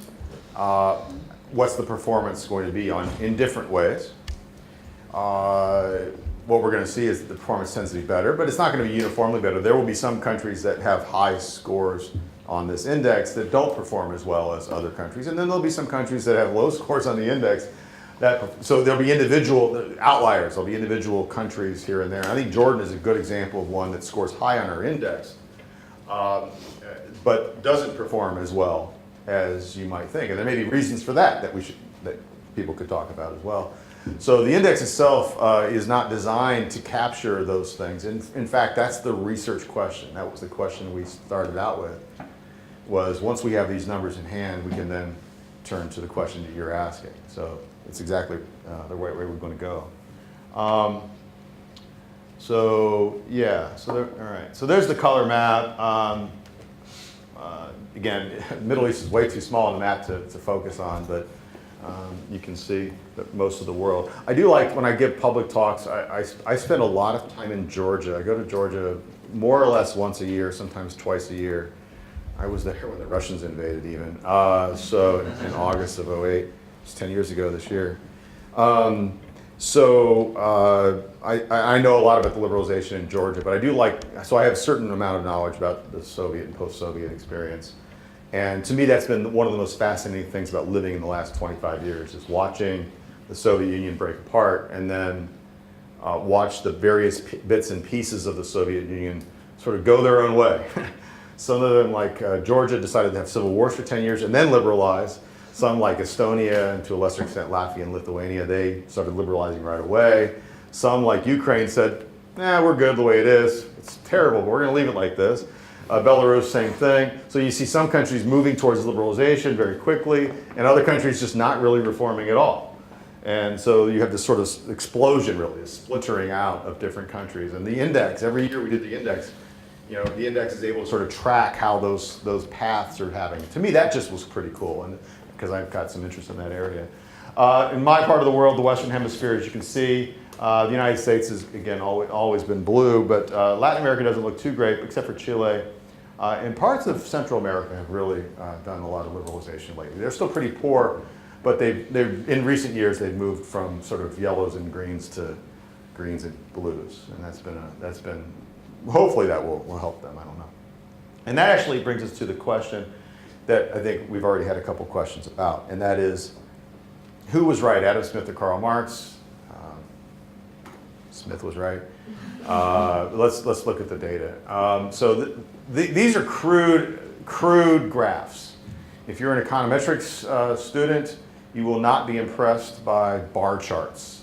what's the performance going to be in different ways? What we're going to see is that the performance tends to be better, but it's not going to be uniformly better. There will be some countries that have high scores on this index that don't perform as well as other countries. And then there'll be some countries that have low scores on the index. So there'll be individual outliers. There'll be individual countries here and there. I think Jordan is a good example of one that scores high on our index, but doesn't perform as well as you might think. And there may be reasons for that that people could talk about as well. So the index itself is not designed to capture those things. In fact, that's the research question. That was the question we started out with, was once we have these numbers in hand, we can then turn to the question that you're asking. So it's exactly the right way we're going to go. All right. So there's the color map. Again, Middle East is way too small on the map to focus on, but you can see that most of the world. I do like when I give public talks, I spend a lot of time in Georgia. I go to Georgia more or less once a year, sometimes twice a year. I was there when the Russians invaded even. So in August of '08, it's 10 years ago this year. I know a lot about the liberalization in Georgia, but I do so I have a certain amount of knowledge about the Soviet and post-Soviet experience. And to me, that's been one of the most fascinating things about living in the last 25 years, is watching the Soviet Union break apart and then watch the various bits and pieces of the Soviet Union sort of go their own way. Some of them, like Georgia, decided to have civil wars for 10 years and then liberalize. Some, like Estonia, and to a lesser extent Latvia and Lithuania, they started liberalizing right away. Some, like Ukraine, said, we're good the way it is. It's terrible, but we're going to leave it like this. Belarus, same thing. So you see some countries moving towards liberalization very quickly, and other countries just not really reforming at all. And so you have this sort of explosion, really, a splintering out of different countries. And the index, every year we did the index, the index is able to sort of track how those paths are having. To me, that just was pretty cool, and because I've got some interest in that area. In my part of the world, the Western Hemisphere, as you can see, the United States has, again, always been blue, but Latin America doesn't look too great, except for Chile. And parts of Central America have really done a lot of liberalization lately. They're still pretty poor, but in recent years, they've moved from sort of yellows and greens to greens and blues. And that's been hopefully that will help them, I don't know. And that actually brings us to the question that I think we've already had a couple questions about, and that is, who was right, Adam Smith or Karl Marx? Smith was right. Let's look at the data. These are crude graphs. If you're an econometrics student, you will not be impressed by bar charts.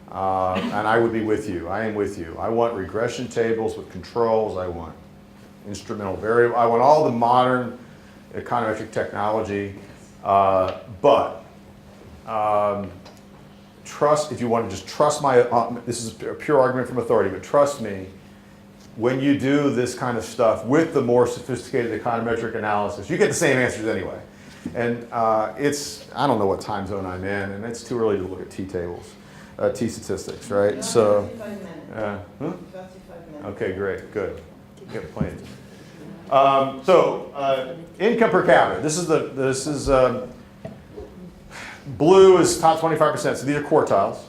And I would be with you. I am with you. I want regression tables with controls. I want instrumental variable. I want all the modern econometric technology. But trust, if you want to just trust my, this is a pure argument from authority, but trust me, when you do this kind of stuff with the more sophisticated econometric analysis, you get the same answers anyway. And I don't know what time zone I'm in, and it's too early to look at T-tables, T-statistics, right? So, 35 minutes. 35 minutes. okay, great, good. Get plenty. Income per capita. This is blue is top 25%, so these are quartiles.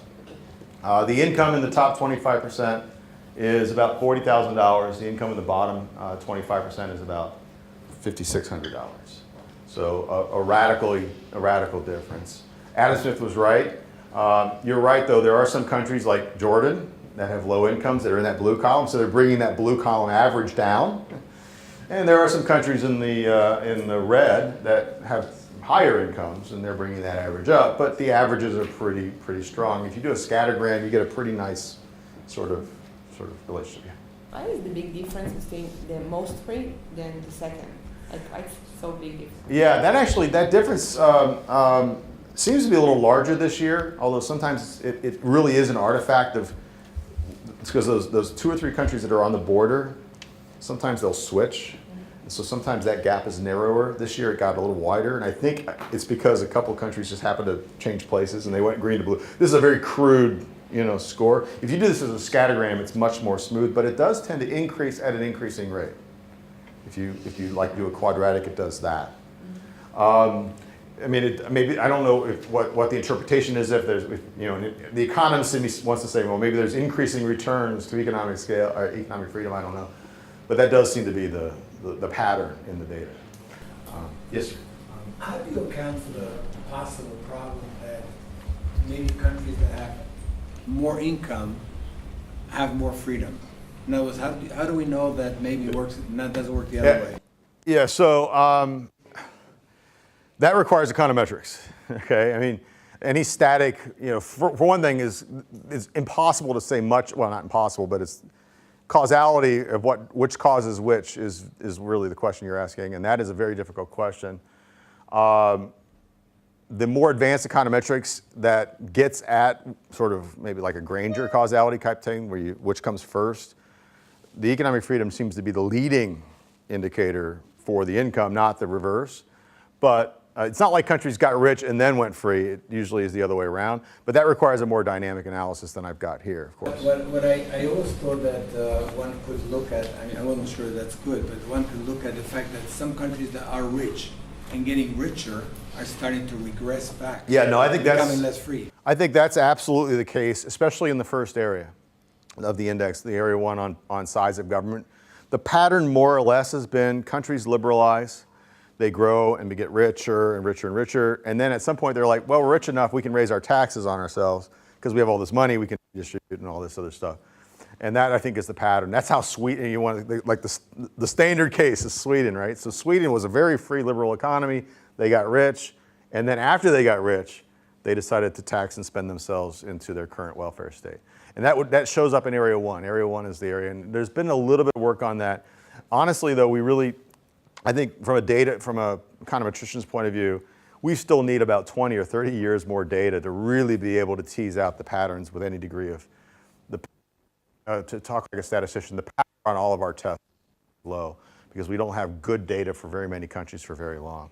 The income in the top 25% is about $40,000. The income in the bottom 25% is about $5,600. So a radical difference. Adam Smith was right. You're right, though. There are some countries like Jordan that have low incomes that are in that blue column, so they're bringing that blue column average down. And there are some countries in the red that have higher incomes, and they're bringing that average up. But the averages are pretty strong. If you do a scattergram, you get a pretty nice sort of relationship. What is the big difference between the most free than the second? Like, why it's so big difference? Yeah, that difference seems to be a little larger this year, although sometimes it really is an artifact of, it's because those 2 or 3 countries that are on the border, sometimes they'll switch. And so sometimes that gap is narrower. This year it got a little wider, and I think it's because a couple countries just happened to change places and they went green to blue. This is a very crude, score. If you do this as a scattergram, it's much more smooth, but it does tend to increase at an increasing rate. If you like do a quadratic, it does that. I mean, maybe I don't know what the interpretation is. If there's, the economist in me wants to say, well, maybe there's increasing returns to economic scale or economic freedom. I don't know, but that does seem to be the pattern in the data. Yes, sir. How do you account for the possible problem that maybe countries that have more income have more freedom? In other words, how do we know that maybe doesn't work the other way? Yeah, so that requires econometrics. Okay, I mean, any static, for one thing, it's impossible to say much. Well, not impossible, but it's causality of which causes which is really the question you're asking, and that is a very difficult question. The more advanced econometrics that gets at sort of maybe like a Granger causality type thing, which comes first, the economic freedom seems to be the leading indicator for the income, not the reverse. But it's not like countries got rich and then went free. It usually is the other way around. But that requires a more dynamic analysis than I've got here, of course. What I always thought that one could look at, I mean, I wasn't sure that's good, but one could look at the fact that some countries that are rich and getting richer are starting to regress back. Yeah, no, I think that's becoming less free. I think that's absolutely the case, especially in the first area of the index, the area 1 on size of government. The pattern more or less has been countries liberalize, they grow and get richer and richer and richer, and then at some point they're like, well, we're rich enough, we can raise our taxes on ourselves because we have all this money we can distribute and all this other stuff. And that, I think, is the pattern. That's how Sweden, the standard case is Sweden, right? So Sweden was a very free liberal economy. They got rich, and then after they got rich, they decided to tax and spend themselves into their current welfare state. And that shows up in Area 1. Area 1 is the area, and there's been a little bit of work on that. Honestly, though, I think from a econometrician's point of view, we still need about 20 or 30 years more data to really be able to tease out the patterns with any degree of to talk like a statistician, the pattern on all of our tests is low because we don't have good data for very many countries for very long.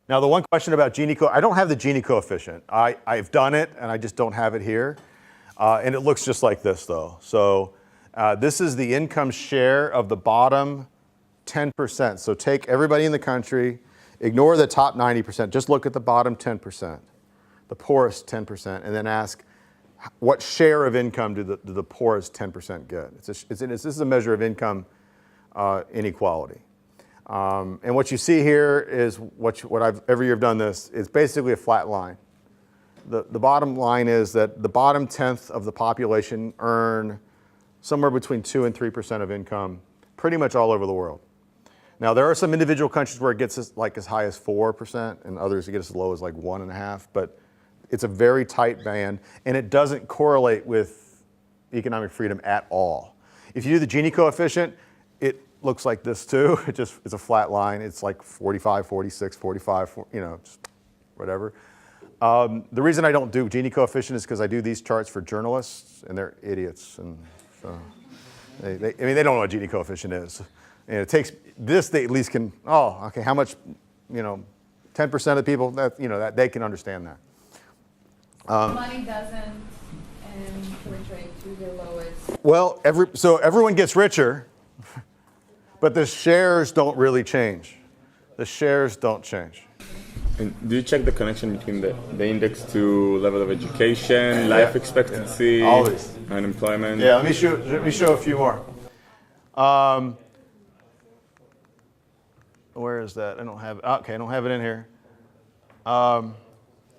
Now, the one question about Gini I don't have the Gini coefficient. I've done it, and I just don't have it here. And it looks just like this, though. So this is the income share of the bottom 10%. So take everybody in the country, ignore the top 90%, just look at the bottom 10%, the poorest 10%, and then ask, what share of income do the poorest 10% get? This is a measure of income inequality. And what you see here is what I've every year I've done this. It's basically a flat line. The bottom line is that the bottom 10th of the population earn somewhere between 2 and 3% of income, pretty much all over the world. Now there are some individual countries where it gets as high as 4%, and others it gets as low as like 1.5%. But it's a very tight band, and it doesn't correlate with economic freedom at all. If you do the Gini coefficient, it looks like this too. It's a flat line. It's like 45, 46, 45, just whatever. The reason I don't do Gini coefficient is because I do these charts for journalists, and they're idiots. And so I mean, they don't know what Gini coefficient is. And it takes this, they at least can, oh, okay, how much, 10% of people, that they can understand that. Money doesn't penetrate to the lowest. Well, so everyone gets richer, but the shares don't really change. The shares don't change. And do you check the connection between the index to level of education, life expectancy, Always. unemployment? Yeah, let me show a few more. Where is that? I don't have it. Okay, I don't have it in here.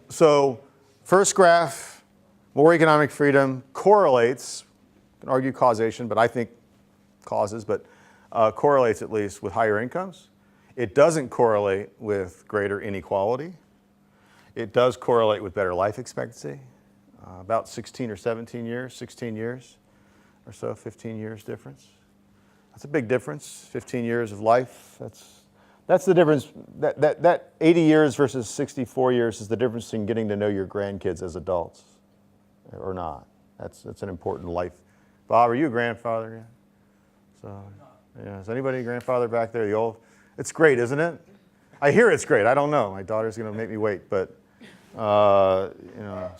So first graph, more economic freedom correlates, you can argue causation, but I think causes, but correlates at least with higher incomes. It doesn't correlate with greater inequality. It does correlate with better life expectancy, about 16 or 17 years, 16 years or so, 15 years difference. That's a big difference, 15 years of life. That's the difference. That 80 years versus 64 years is the difference in getting to know your grandkids as adults or not. That's an important life. Bob, are you a grandfather yet? So, yeah, is anybody a grandfather back there? The old. It's great, isn't it? I hear it's great. I don't know. My daughter's going to make me wait, but so.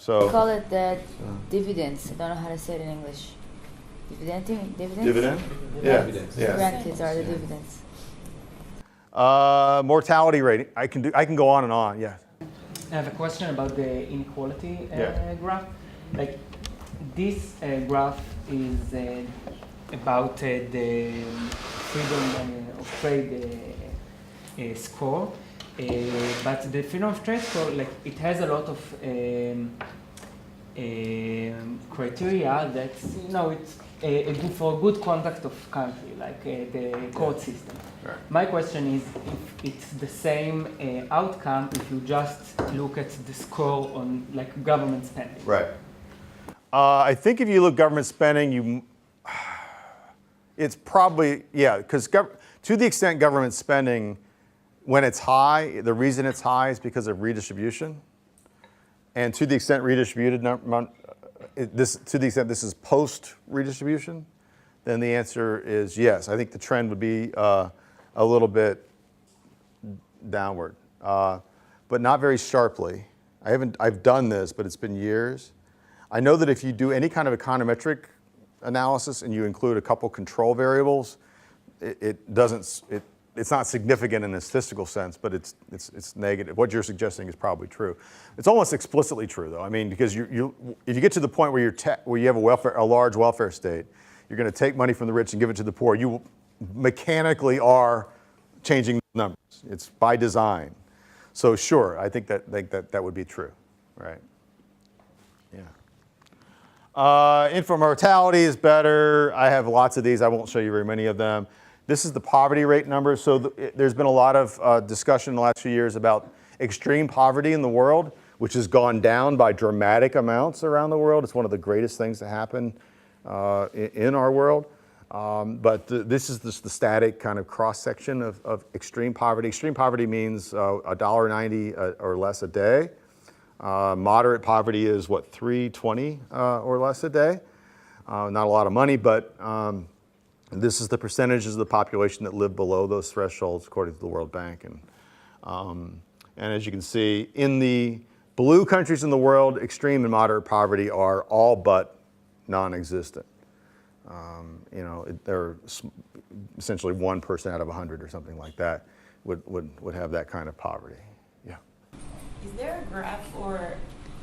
Call it the dividends. I don't know how to say it in English. Dividend? Dividend? Yeah. Yeah. Grandkids are the dividends. Mortality rate. I can go on and on. Yeah. I have a question about the inequality graph. Like this graph is about the freedom of trade score, but the freedom of trade score, like it has a lot of criteria that's it's for good conduct of country, like the court system. Right. My question is if it's the same outcome if you just look at the score on like government spending. Right. I think if you look government spending, it's probably, because to the extent government spending, when it's high, the reason it's high is because of redistribution. And to the extent redistributed, to the extent this is post-redistribution, then the answer is yes. I think the trend would be a little bit downward, but not very sharply. I've done this, but it's been years. I know that if you do any kind of econometric analysis and you include a couple control variables, it's not significant in a statistical sense, but it's negative. What you're suggesting is probably true. It's almost explicitly true, though. I mean, because if you get to the point where you have a large welfare state, you're going to take money from the rich and give it to the poor. You mechanically are changing numbers. It's by design. So sure, I think that would be true, right? Yeah. Infant mortality is better. I have lots of these. I won't show you very many of them. This is the poverty rate number. So there's been a lot of discussion in the last few years about extreme poverty in the world, which has gone down by dramatic amounts around the world. It's one of the greatest things to happen in our world. But this is the static kind of cross-section of extreme poverty. Extreme poverty means $1.90 or less a day. Moderate poverty is what, $3.20 or less a day. Not a lot of money, but this is the percentages of the population that live below those thresholds according to the World Bank. And as you can see, in the blue countries in the world, extreme and moderate poverty are all but non-existent. They're essentially 1 person out of 100 or something like that would have that kind of poverty. Yeah. Is there a graph or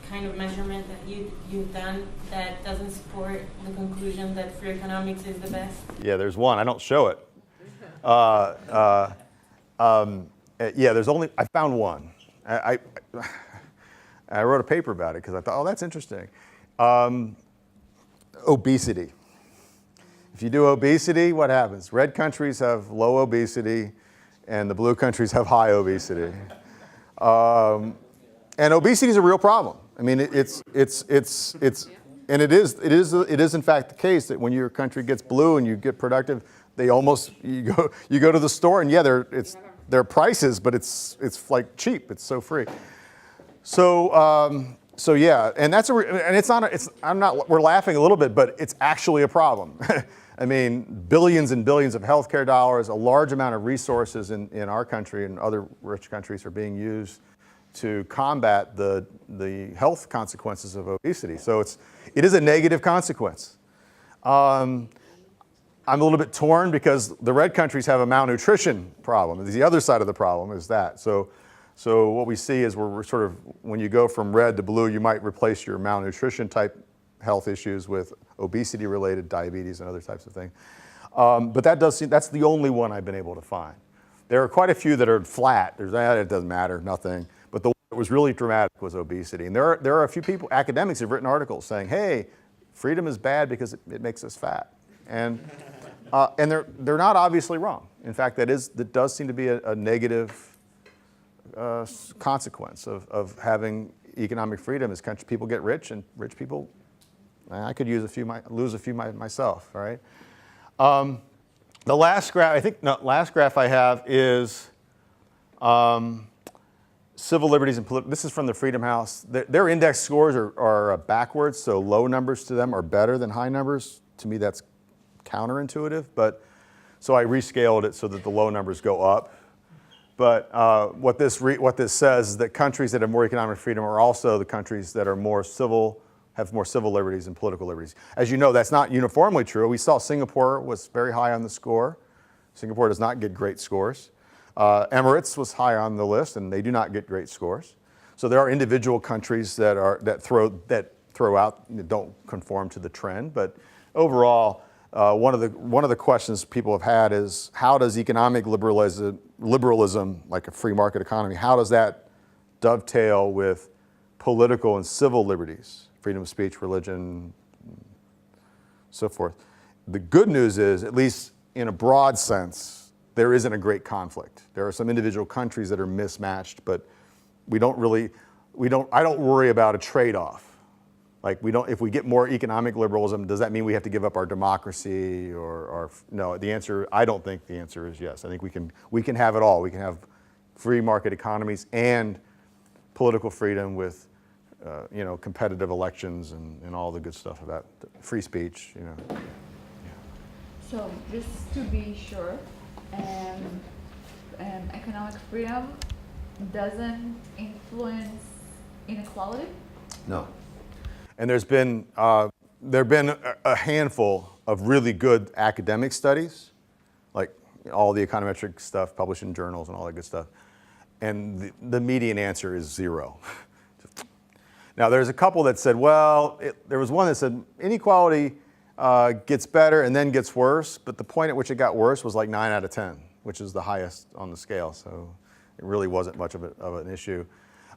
kind of measurement that you've done that doesn't support the conclusion that free economics is the best? Yeah, there's one. I don't show it. There's only, I found one. I wrote a paper about it because I thought, oh, that's interesting. Obesity. If you do obesity, what happens? Red countries have low obesity, and the blue countries have high obesity. And obesity is a real problem. I mean, and it is in fact the case that when your country gets blue and you get productive, you go to the store and there are prices, but it's like cheap. It's so free. So yeah, and we're laughing a little bit, but it's actually a problem. I mean, billions and billions of healthcare dollars, a large amount of resources in our country and other rich countries are being used to combat the health consequences of obesity. So it is a negative consequence. I'm a little bit torn because the red countries have a malnutrition problem. The other side of the problem is that. So what we see is we're sort of, when you go from red to blue, you might replace your malnutrition type health issues with obesity-related diabetes and other types of things. But that's the only one I've been able to find. There are quite a few that are flat. It doesn't matter, nothing. But the one that was really dramatic was obesity. And there are a few people, academics have written articles saying, hey, freedom is bad because it makes us fat. And they're not obviously wrong. In fact, that does seem to be a negative consequence of having economic freedom. As people get rich, and rich people, I could lose a few myself, right? The last graph I have is civil liberties and political. This is from the Freedom House. Their index scores are backwards, so low numbers to them are better than high numbers. To me, that's counterintuitive, but so I rescaled it so that the low numbers go up. But what this says is that countries that have more economic freedom are also the countries that are have more civil liberties and political liberties. As you know, that's not uniformly true. We saw Singapore was very high on the score. Singapore does not get great scores. Emirates was high on the list, and they do not get great scores. So there are individual countries that don't conform to the trend. But overall, one of the questions people have had is, how does economic liberalism, like a free market economy, how does that dovetail with political and civil liberties? Freedom of speech, religion, so forth. The good news is, at least in a broad sense, there isn't a great conflict. There are some individual countries that are mismatched, but I don't worry about a trade-off. Like if we get more economic liberalism, does that mean we have to give up our democracy no, I don't think the answer is yes. I think we can have it all. We can have free market economies and political freedom with competitive elections and all the good stuff about free speech, Yeah. So just to be sure, economic freedom doesn't influence inequality? No. And there've been a handful of really good academic studies, like all the econometric stuff published in journals and all that good stuff. And the median answer is 0. Now, there's a couple that said, there was one that said inequality gets better and then gets worse, but the point at which it got worse was like 9 out of 10, which is the highest on the scale, so it really wasn't much of an issue.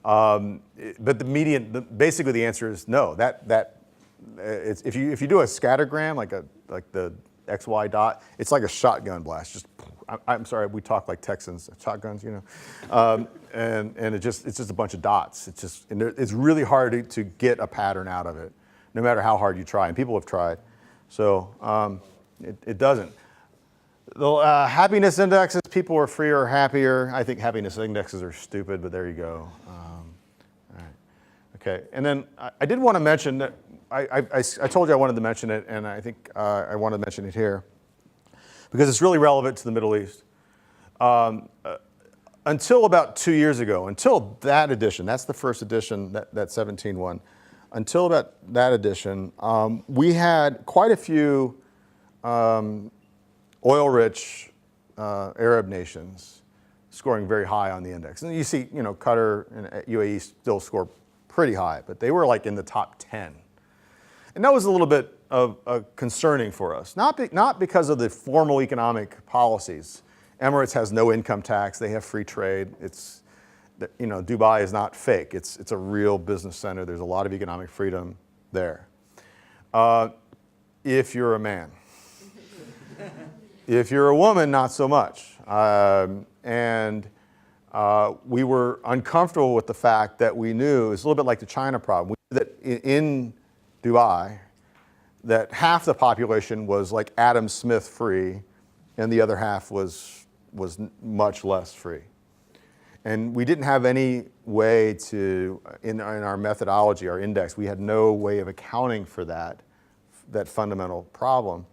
But the median, basically the answer is no. If you do a scattergram, like the XY dot, it's like a shotgun blast. Just, I'm sorry, we talk like Texans, shotguns, and it's just a bunch of dots. It's really hard to get a pattern out of it, no matter how hard you try. And people have tried, so it doesn't. The happiness indexes, people are freer or happier. I think happiness indexes are stupid, but there you go. All right. Okay, and then I did want to mention that I told you I wanted to mention it, and I think I want to mention it here because it's really relevant to the Middle East. Until about 2 years ago, until that edition, that's the first edition, that 17 one, until about that edition, we had quite a few oil-rich Arab nations scoring very high on the index. And you see, Qatar and UAE still score pretty high, but they were like in the top 10. And that was a little bit concerning for us, not because of the formal economic policies. Emirates has no income tax, they have free trade. Dubai is not fake, it's a real business center. There's a lot of economic freedom there. If you're a man. If you're a woman, not so much. We were uncomfortable with the fact that we knew, it's a little bit like the China problem, we knew that in Dubai, that half the population was like Adam Smith free, and the other half was much less free. And we didn't have any way to, in our methodology, our index, we had no way of accounting for that fundamental problem.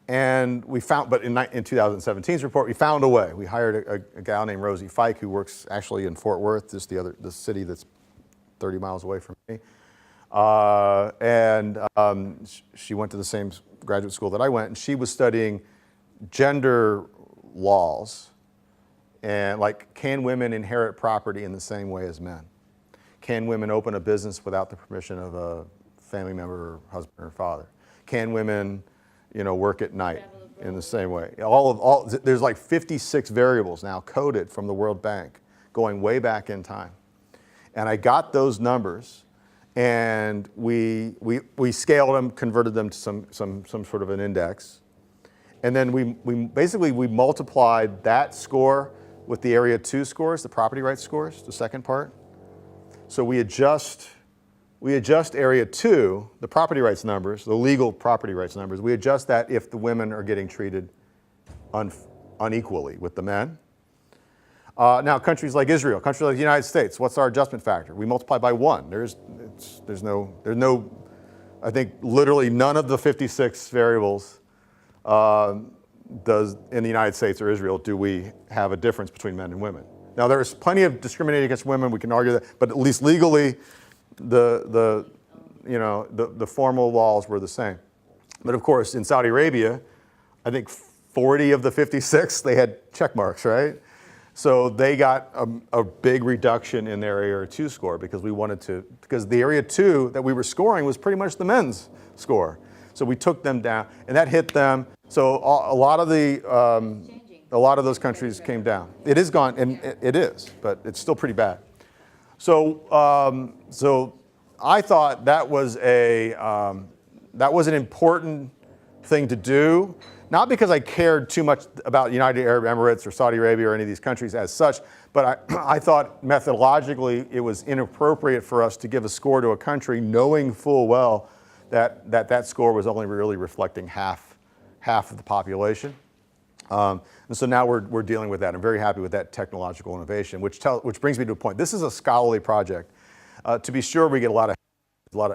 And we found, but in 2017's report, we found a way. We hired a gal named Rosie Fike who works actually in Fort Worth, just the city that's 30 miles away from me. She went to the same graduate school that I went, and she was studying gender laws and like, can women inherit property in the same way as men? Can women open a business without the permission of a family member or husband or father? Can women, work at night in the same way? There's like 56 variables now coded from the World Bank going way back in time. And I got those numbers, and we scaled them, converted them to some sort of an index. And then we multiplied that score with the Area 2 scores, the property rights scores, the second part. So we adjust Area 2, the property rights numbers, the legal property rights numbers, we adjust that if the women are getting treated unequally with the men. Now, countries like Israel, countries like the United States, what's our adjustment factor? We multiply by 1. There's no, I think literally none of the 56 variables does in the United States or Israel do we have a difference between men and women. Now, there's plenty of discriminating against women. We can argue that, but at least legally, the formal laws were the same. But of course, in Saudi Arabia, I think 40 of the 56 they had check marks, right? So they got a big reduction in their Area 2 score because because the Area 2 that we were scoring was pretty much the men's score. So we took them down, and that hit them. So a lot of those countries came down. It is gone, and it is, but it's still pretty bad. So I thought that was an important thing to do, not because I cared too much about United Arab Emirates or Saudi Arabia or any of these countries as such, but I thought methodologically it was inappropriate for us to give a score to a country knowing full well that score was only really reflecting half of the population. And so now we're dealing with that. I'm very happy with that technological innovation, which brings me to a point. This is a scholarly project. To be sure, we get a lot of,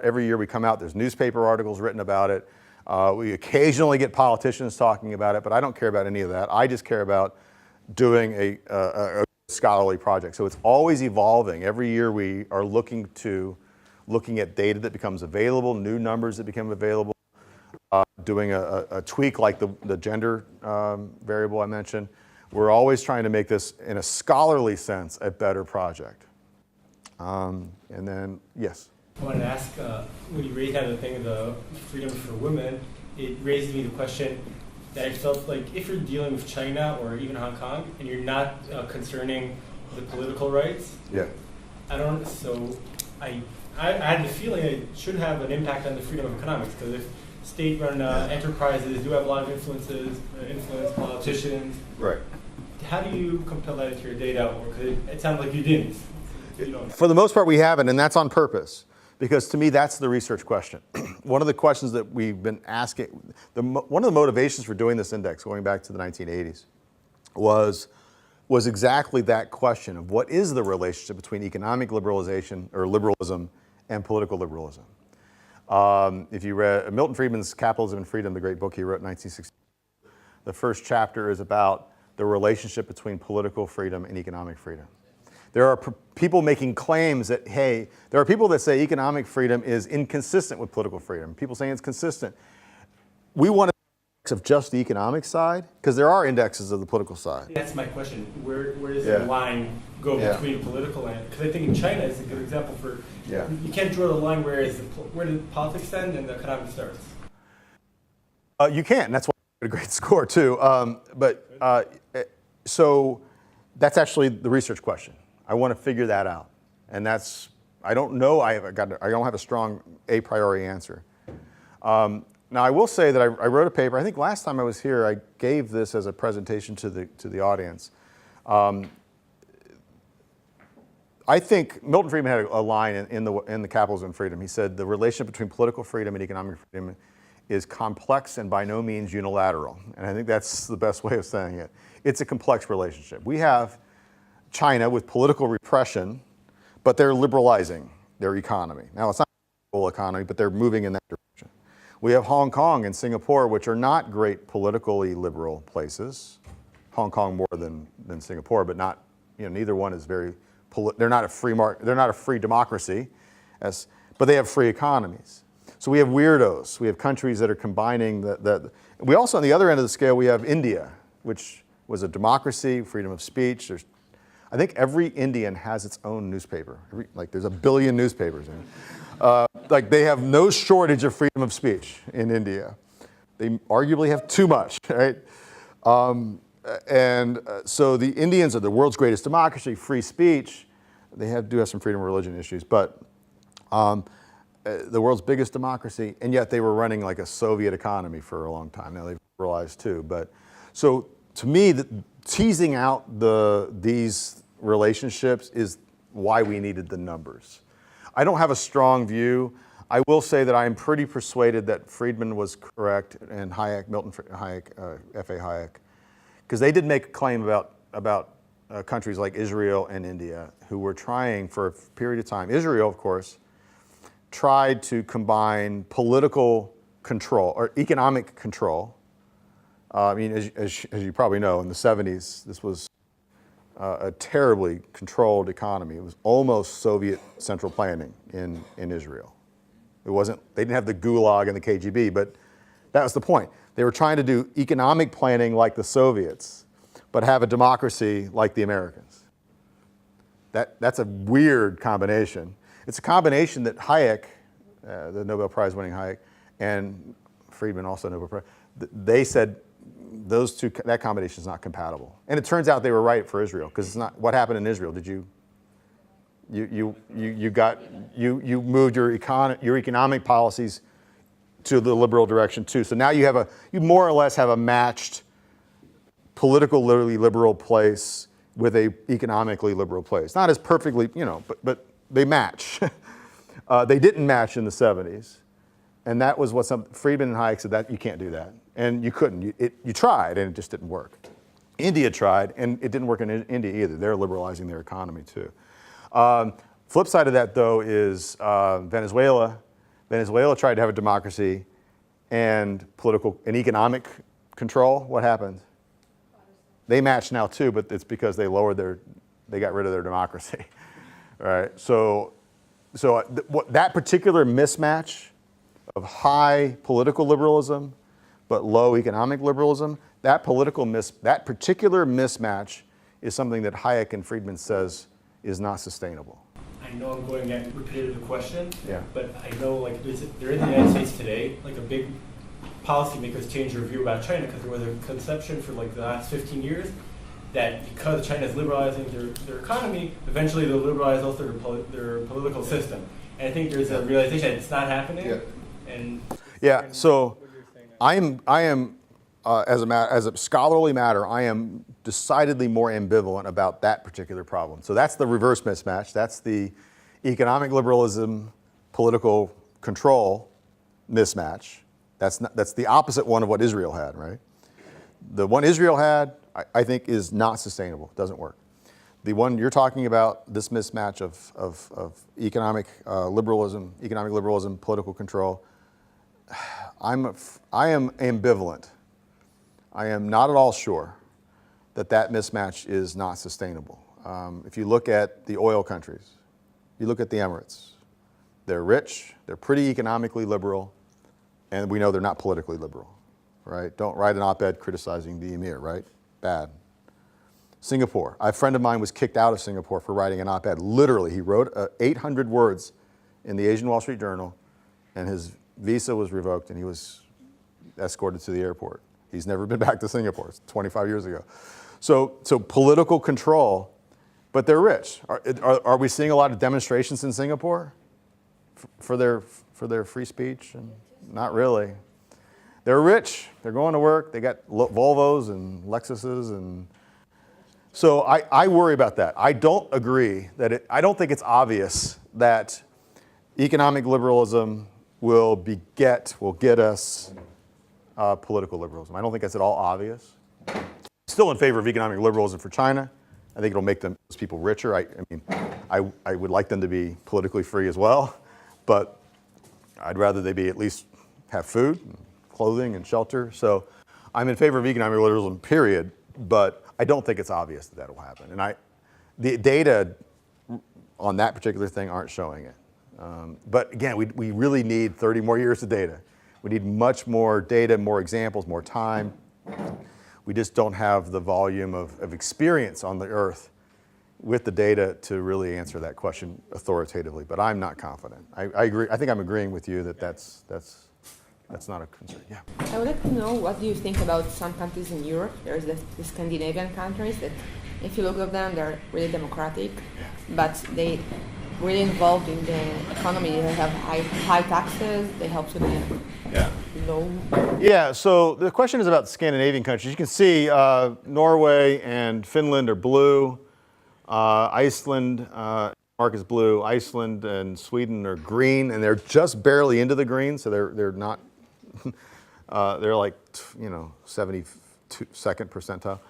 every year we come out, there's newspaper articles written about it. We occasionally get politicians talking about it, but I don't care about any of that. I just care about doing a scholarly project. So it's always evolving. Every year we are looking at data that becomes available, new numbers that become available, doing a tweak like the gender variable I mentioned. We're always trying to make this, in a scholarly sense, a better project. And then, yes? I wanted to ask, when you raised the thing of the freedom for women, it raised me the question that I felt like if you're dealing with China or even Hong Kong and you're not concerning the political rights, Yeah. I had the feeling it should have an impact on the freedom of economics, because if state-run enterprises do have a lot of influence politicians, Right. how do you compel that into your data? Or because it sounded like you didn't. For the most part, we haven't, and that's on purpose. Because to me, that's the research question. One of the questions that we've been asking, one of the motivations for doing this index, going back to the 1980s, was exactly that question of what is the relationship between economic liberalization or liberalism and political liberalism. If you read Milton Friedman's Capitalism and Freedom, the great book he wrote in 1960, the first chapter is about the relationship between political freedom and economic freedom. There are people making claims that, hey, there are people that say economic freedom is inconsistent with political freedom. People saying it's consistent. We want an index of just the economic side, because there are indexes of the political side. That's my question. Where does the line go between political and, because I think in China is a good example for, you can't draw the line where the politics end and the economic starts. You can, and that's why you get a great score too. So that's actually the research question. I want to figure that out, and I don't know. I don't have a strong a priori answer. Now I will say that I wrote a paper. I think last time I was here, I gave this as a presentation to the audience. I think Milton Friedman had a line in the Capitalism and Freedom. He said the relationship between political freedom and economic freedom is complex and by no means unilateral, and I think that's the best way of saying it. It's a complex relationship. We have China with political repression, but they're liberalizing their economy. Now, it's not a full economy, but they're moving in that direction. We have Hong Kong and Singapore, which are not great politically liberal places. Hong Kong more than Singapore, but not, neither one is very, they're not a free democracy, but they have free economies. So we have weirdos. We have countries that are combining that. We also, on the other end of the scale, we have India, which was a democracy, freedom of speech. I think every Indian has its own newspaper. There's a billion newspapers in it. They have no shortage of freedom of speech in India. They arguably have too much, right? So the Indians are the world's greatest democracy, free speech. They do have some freedom of religion issues, but the world's biggest democracy, and yet they were running like a Soviet economy for a long time. Now they've liberalized too, but so to me, teasing out these relationships is why we needed the numbers. I don't have a strong view. I will say that I am pretty persuaded that Friedman was correct and Milton Hayek, F.A. Hayek, because they did make a claim about countries like Israel and India who were trying for a period of time. Israel, of course, tried to combine political control or economic control. As you probably know, in the 70s, this was a terribly controlled economy. It was almost Soviet central planning in Israel. It wasn't, they didn't have the Gulag and the KGB, but that was the point. They were trying to do economic planning like the Soviets, but have a democracy like the Americans. That's a weird combination. It's a combination that Hayek, the Nobel Prize winning Hayek, and Friedman, also Nobel Prize, they said that combination is not compatible. And it turns out they were right for Israel, because it's not what happened in Israel. Did you moved your economic policies to the liberal direction too. So now you more or less have a matched politically liberal place with a economically liberal place. Not as perfectly, but they match. They didn't match in the 70s. And that was what Friedman and Hayek said, that you can't do that. And you couldn't. You tried, and it just didn't work. India tried, and it didn't work in India either. They're liberalizing their economy too. Flip side of that, though, is Venezuela. Venezuela tried to have a democracy and political and economic control. What happened? They match now too, but it's because they got rid of their democracy, right? So that particular mismatch of high political liberalism but low economic liberalism, that particular mismatch is something that Hayek and Friedman says is not sustainable. I know I'm going at repetitive question, Yeah. but I know there in the United States today, a big policymakers changed their view about China because there was a conception for the last 15 years that because China is liberalizing their economy, eventually they'll liberalize also their political system. And I think there's a realization that it's not happening. Yeah. So I am as a scholarly matter, I am decidedly more ambivalent about that particular problem. So that's the reverse mismatch. That's the economic liberalism, political control mismatch. That's the opposite one of what Israel had, right? The one Israel had, I think, is not sustainable. It doesn't work. The one you're talking about, this mismatch of economic liberalism, political control, I am ambivalent. I am not at all sure that mismatch is not sustainable. If you look at the oil countries, you look at the Emirates, they're rich, they're pretty economically liberal, and we know they're not politically liberal, right? Don't write an op-ed criticizing the emir, right? Bad. Singapore. A friend of mine was kicked out of Singapore for writing an op-ed. Literally, he wrote 800 words in the Asian Wall Street Journal, and his visa was revoked, and he was escorted to the airport. He's never been back to Singapore. It's 25 years ago. So political control, but they're rich. Are we seeing a lot of demonstrations in Singapore for their free speech? And not really. They're rich. They're going to work. They got Volvos and Lexuses, and so I worry about that. I don't agree that I don't think it's obvious that economic liberalism will get us political liberalism. I don't think that's at all obvious. Still in favor of economic liberalism for China. I think it'll make those people richer. I would like them to be politically free as well, but I'd rather they be at least have food, and clothing, and shelter. So I'm in favor of economic liberalism, period, but I don't think it's obvious that that'll happen. And the data on that particular thing aren't showing it. But again, we really need 30 more years of data. We need much more data, more examples, more time. We just don't have the volume of experience on the earth with the data to really answer that question authoritatively, but I'm not confident. I agree. I think I'm agreeing with you that that's not a concern. Yeah. I would like to know, what do you think about some countries in Europe? There's the Scandinavian countries that, if you look at them, they're really democratic, but they really involved in the economy. They have high taxes. They help to the low. Yeah. So the question is about Scandinavian countries. You can see Norway and Finland are blue. Iceland, mark is blue. Iceland and Sweden are green, and they're just barely into the green, so they're not. They're like 72nd percentile.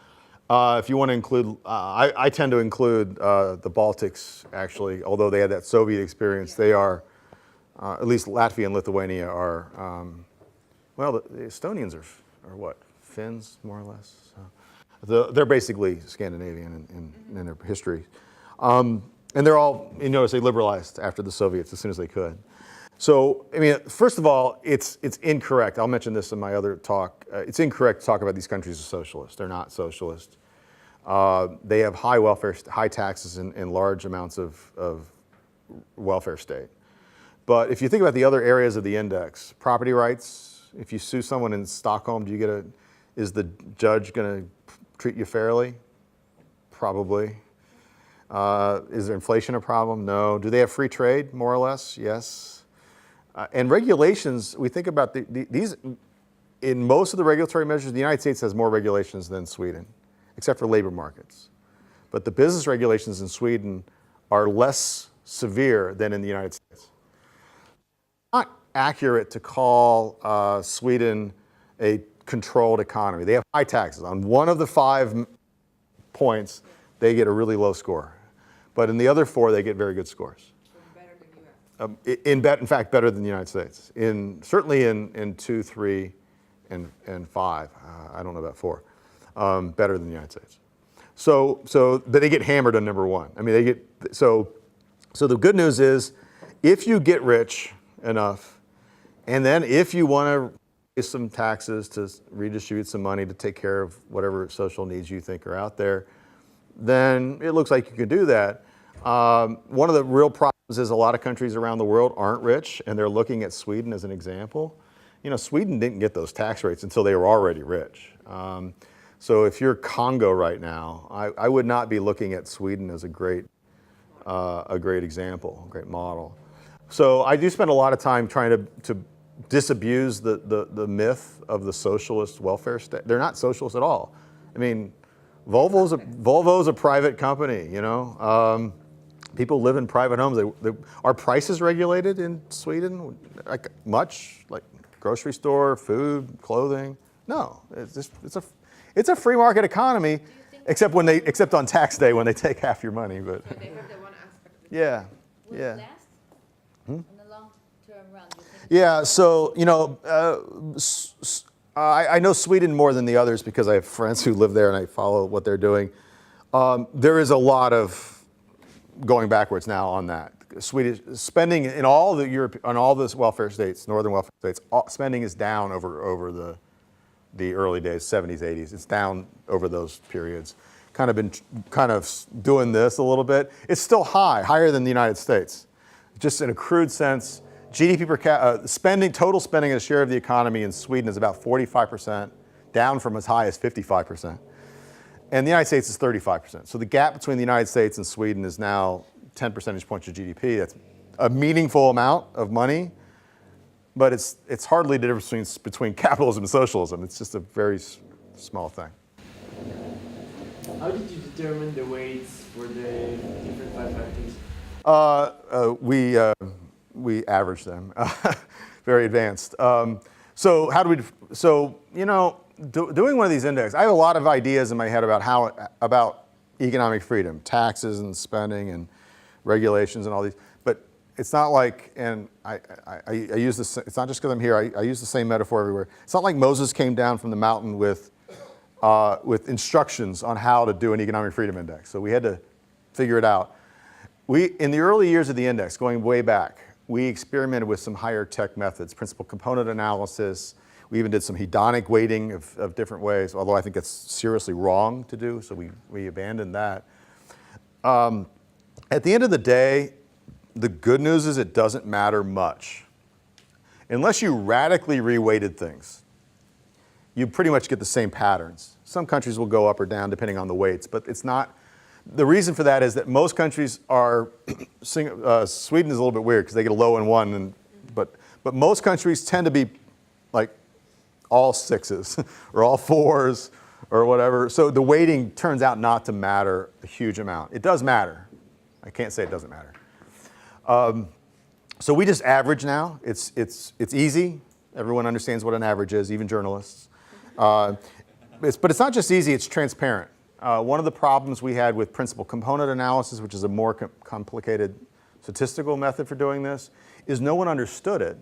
If you want to include, I tend to include the Baltics actually, although they had that Soviet experience. They are, at least Latvia and Lithuania are. Well, the Estonians are what? Finns, more or less. They're basically Scandinavian in their history. And they're all, you notice they liberalized after the Soviets as soon as they could. So, I mean, first of all, it's incorrect. I'll mention this in my other talk. It's incorrect to talk about these countries as socialist. They're not socialist. They have high welfare, high taxes and large amounts of welfare state. But if you think about the other areas of the index, property rights, if you sue someone in Stockholm, is the judge going to treat you fairly? Probably. Is there inflation a problem? No. Do they have free trade, more or less? Yes. And regulations, we think about these, in most of the regulatory measures, the United States has more regulations than Sweden, except for labor markets. But the business regulations in Sweden are less severe than in the United States. It's not accurate to call Sweden a controlled economy. They have high taxes. On one of the 5 points, they get a really low score. But in the other 4, they get very good scores. In fact, better than the United States. Certainly in 2, 3, and 5. I don't know about 4. Better than the United States. But they get hammered on number 1. I mean, so the good news is, if you get rich enough, and then if you want to raise some taxes to redistribute some money to take care of whatever social needs you think are out there, then it looks like you can do that. One of the real problems is a lot of countries around the world aren't rich, and they're looking at Sweden as an example. Sweden didn't get those tax rates until they were already rich. So if you're Congo right now, I would not be looking at Sweden as a great example, a great model. So I do spend a lot of time trying to disabuse the myth of the socialist welfare state. They're not socialist at all. I mean, Volvo's a private company, People live in private homes. Are prices regulated in Sweden? Like grocery store, food, clothing? No, it's a free market economy, except on tax day when they take half your money. But So they have the one aspect of it. yeah. Will it last? In the long term run, do you think? Yeah, so, I know Sweden more than the others because I have friends who live there and I follow what they're doing. There is a lot of going backwards now on that. Swedish spending in all the welfare states, northern welfare states, spending is down over the early days, 70s, 80s. It's down over those periods. Kind of doing this a little bit. It's still higher than the United States. Just in a crude sense, GDP per capita, total spending as a share of the economy in Sweden is about 45%, down from as high as 55%. And the United States is 35%. So the gap between the United States and Sweden is now 10 percentage points of GDP. That's a meaningful amount of money, but it's hardly the difference between capitalism and socialism. It's just a very small thing. How did you determine the weights for the different 5 countries? We average them, very advanced. So how do we? Doing one of these indexes, I have a lot of ideas in my head about economic freedom, taxes and spending and regulations and all these. But it's not like, and I use this, it's not just because I'm here, I use the same metaphor everywhere. It's not like Moses came down from the mountain with instructions on how to do an economic freedom index. So we had to figure it out. In the early years of the index, going way back, we experimented with some higher tech methods, principal component analysis. We even did some hedonic weighting of different ways, although I think that's seriously wrong to do, so we abandoned that. At the end of the day, the good news is it doesn't matter much. Unless you radically reweighted things, you pretty much get the same patterns. Some countries will go up or down depending on the weights, but it's not. The reason for that is that most countries are, Sweden is a little bit weird because they get a low in one, but most countries tend to be like all sixes or all fours or whatever. So the weighting turns out not to matter a huge amount. It does matter. I can't say it doesn't matter. So we just average now. It's easy. Everyone understands what an average is, even journalists. But it's not just easy, it's transparent. One of the problems we had with principal component analysis, which is a more complicated statistical method for doing this, is no one understood it.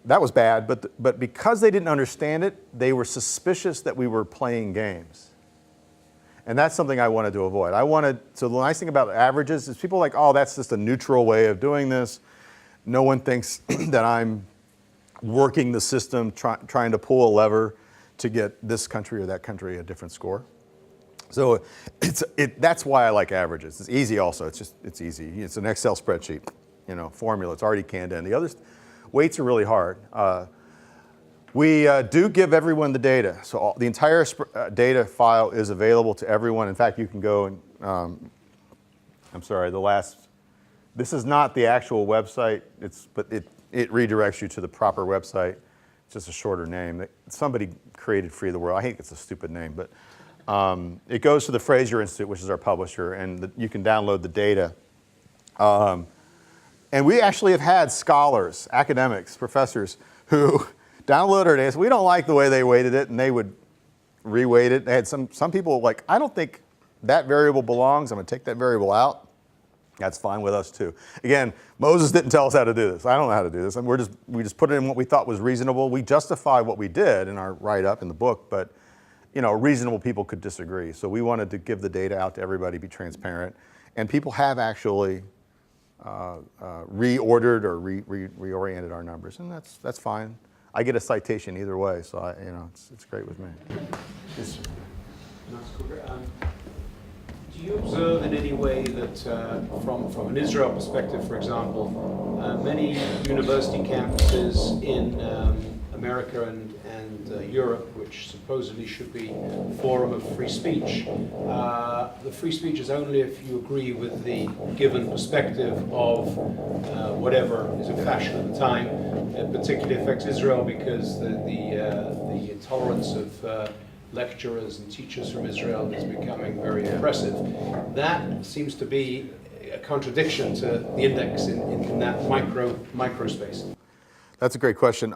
That was bad, but because they didn't understand it, they were suspicious that we were playing games. And that's something I wanted to avoid. So the nice thing about averages is people are like, oh, that's just a neutral way of doing this. No one thinks that I'm working the system, trying to pull a lever to get this country or that country a different score. So that's why I like averages. It's easy also, it's easy. It's an Excel spreadsheet, formula, it's already canned in. The other weights are really hard. We do give everyone the data. So the entire data file is available to everyone. In fact, you can go and, I'm sorry, this is not the actual website, but it redirects you to the proper website. It's just a shorter name. Somebody created Free the World. I think it's a stupid name, but it goes to the Fraser Institute, which is our publisher, and you can download the data. And we actually have had scholars, academics, professors who download our data. So we don't like the way they weighted it, and they would reweight it. They had some people like, I don't think that variable belongs. I'm going to take that variable out. That's fine with us too. Again, Moses didn't tell us how to do this. I don't know how to do this. And we just put it in what we thought was reasonable. We justify what we did in our write-up in the book, but reasonable people could disagree. So we wanted to give the data out to everybody, be transparent. And people have actually reordered or reoriented our numbers, and that's fine. I get a citation either way, so it's great with me. Yes. Do you observe in any way that, from an Israel perspective, for example, many university campuses in America and Europe, which supposedly should be a forum of free speech, the free speech is only if you agree with the given perspective of whatever is in fashion at the time. It particularly affects Israel because the intolerance of lecturers and teachers from Israel is becoming very oppressive. That seems to be a contradiction to the index in that micro space. That's a great question.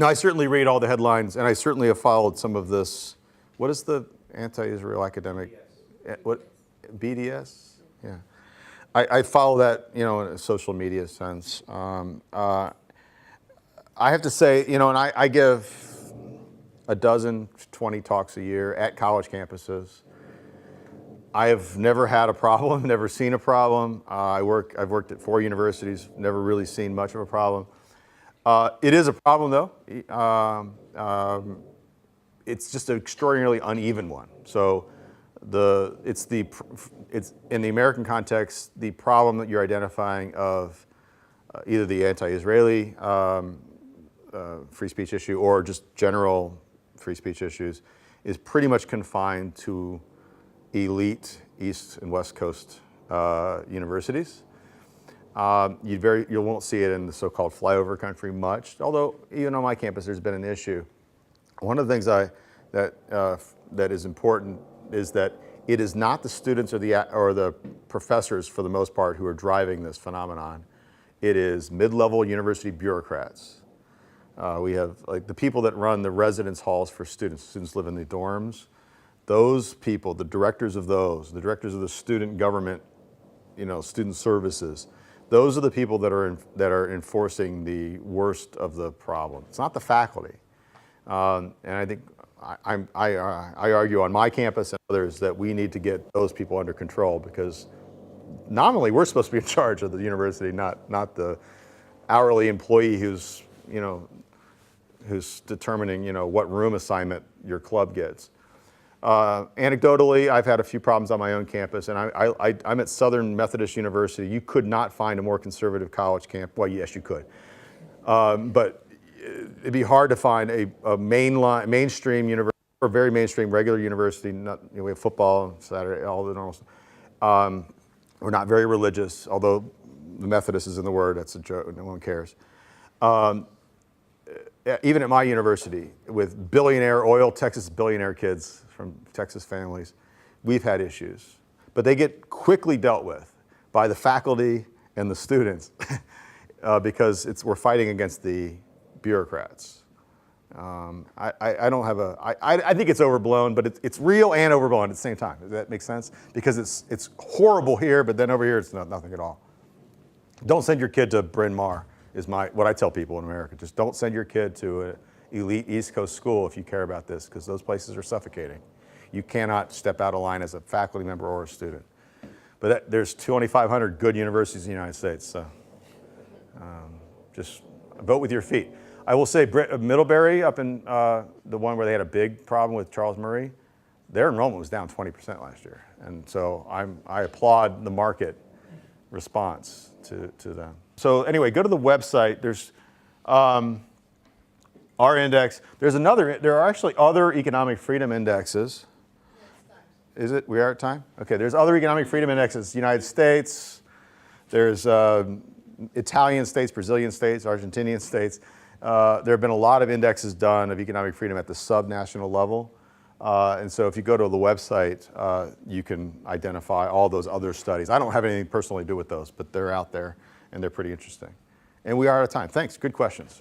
I certainly read all the headlines, and I certainly have followed some of this. What is the anti-Israel academic? BDS. What? BDS? Yeah. I follow that, in a social media sense. I have to say, and I give a dozen, 20 talks a year at college campuses. I have never had a problem, never seen a problem. I've worked at 4 universities, never really seen much of a problem. It is a problem, though. It's just an extraordinarily uneven one. So it's in the American context, the problem that you're identifying of either the anti-Israeli free speech issue or just general free speech issues is pretty much confined to elite East and West Coast universities. You won't see it in the so-called flyover country much, although even on my campus there's been an issue. One of the things that is important is that it is not the students or the professors for the most part who are driving this phenomenon. It is mid-level university bureaucrats. We have the people that run the residence halls for students. Students live in the dorms. Those people, the directors of the student government, student services, those are the people that are enforcing the worst of the problem. It's not the faculty. And I think I argue on my campus and others that we need to get those people under control, because nominally we're supposed to be in charge of the university, not the hourly employee who's determining what room assignment your club gets. Anecdotally, I've had a few problems on my own campus, and I'm at Southern Methodist University. You could not find a more conservative college camp. Well, yes, you could. But it'd be hard to find a mainstream university, or very mainstream regular university. We have football Saturday, all the normal stuff. We're not very religious, although the Methodist is in the word. That's a joke. No one cares. Even at my university, with Texas billionaire kids from Texas families, we've had issues. But they get quickly dealt with by the faculty and the students because we're fighting against the bureaucrats. I don't have I think it's overblown, but it's real and overblown at the same time. Does that make sense? Because it's horrible here, but then over here it's nothing at all. Don't send your kid to Bryn Mawr, is what I tell people in America. Just don't send your kid to an elite East Coast school if you care about this, because those places are suffocating. You cannot step out of line as a faculty member or a student. But there's 2,500 good universities in the United States, so just vote with your feet. I will say Middlebury, up in the one where they had a big problem with Charles Murray, their enrollment was down 20% last year. And so I applaud the market response to them. So anyway, go to the website. There's our index. There are actually other economic freedom indexes. Is it? We are at time? Okay, there's other economic freedom indexes. United States, there's Italian states, Brazilian states, Argentinian states. There have been a lot of indexes done of economic freedom at the subnational level. And so if you go to the website, you can identify all those other studies. I don't have anything personally to do with those, but they're out there and they're pretty interesting. And we are out of time. Thanks, good questions.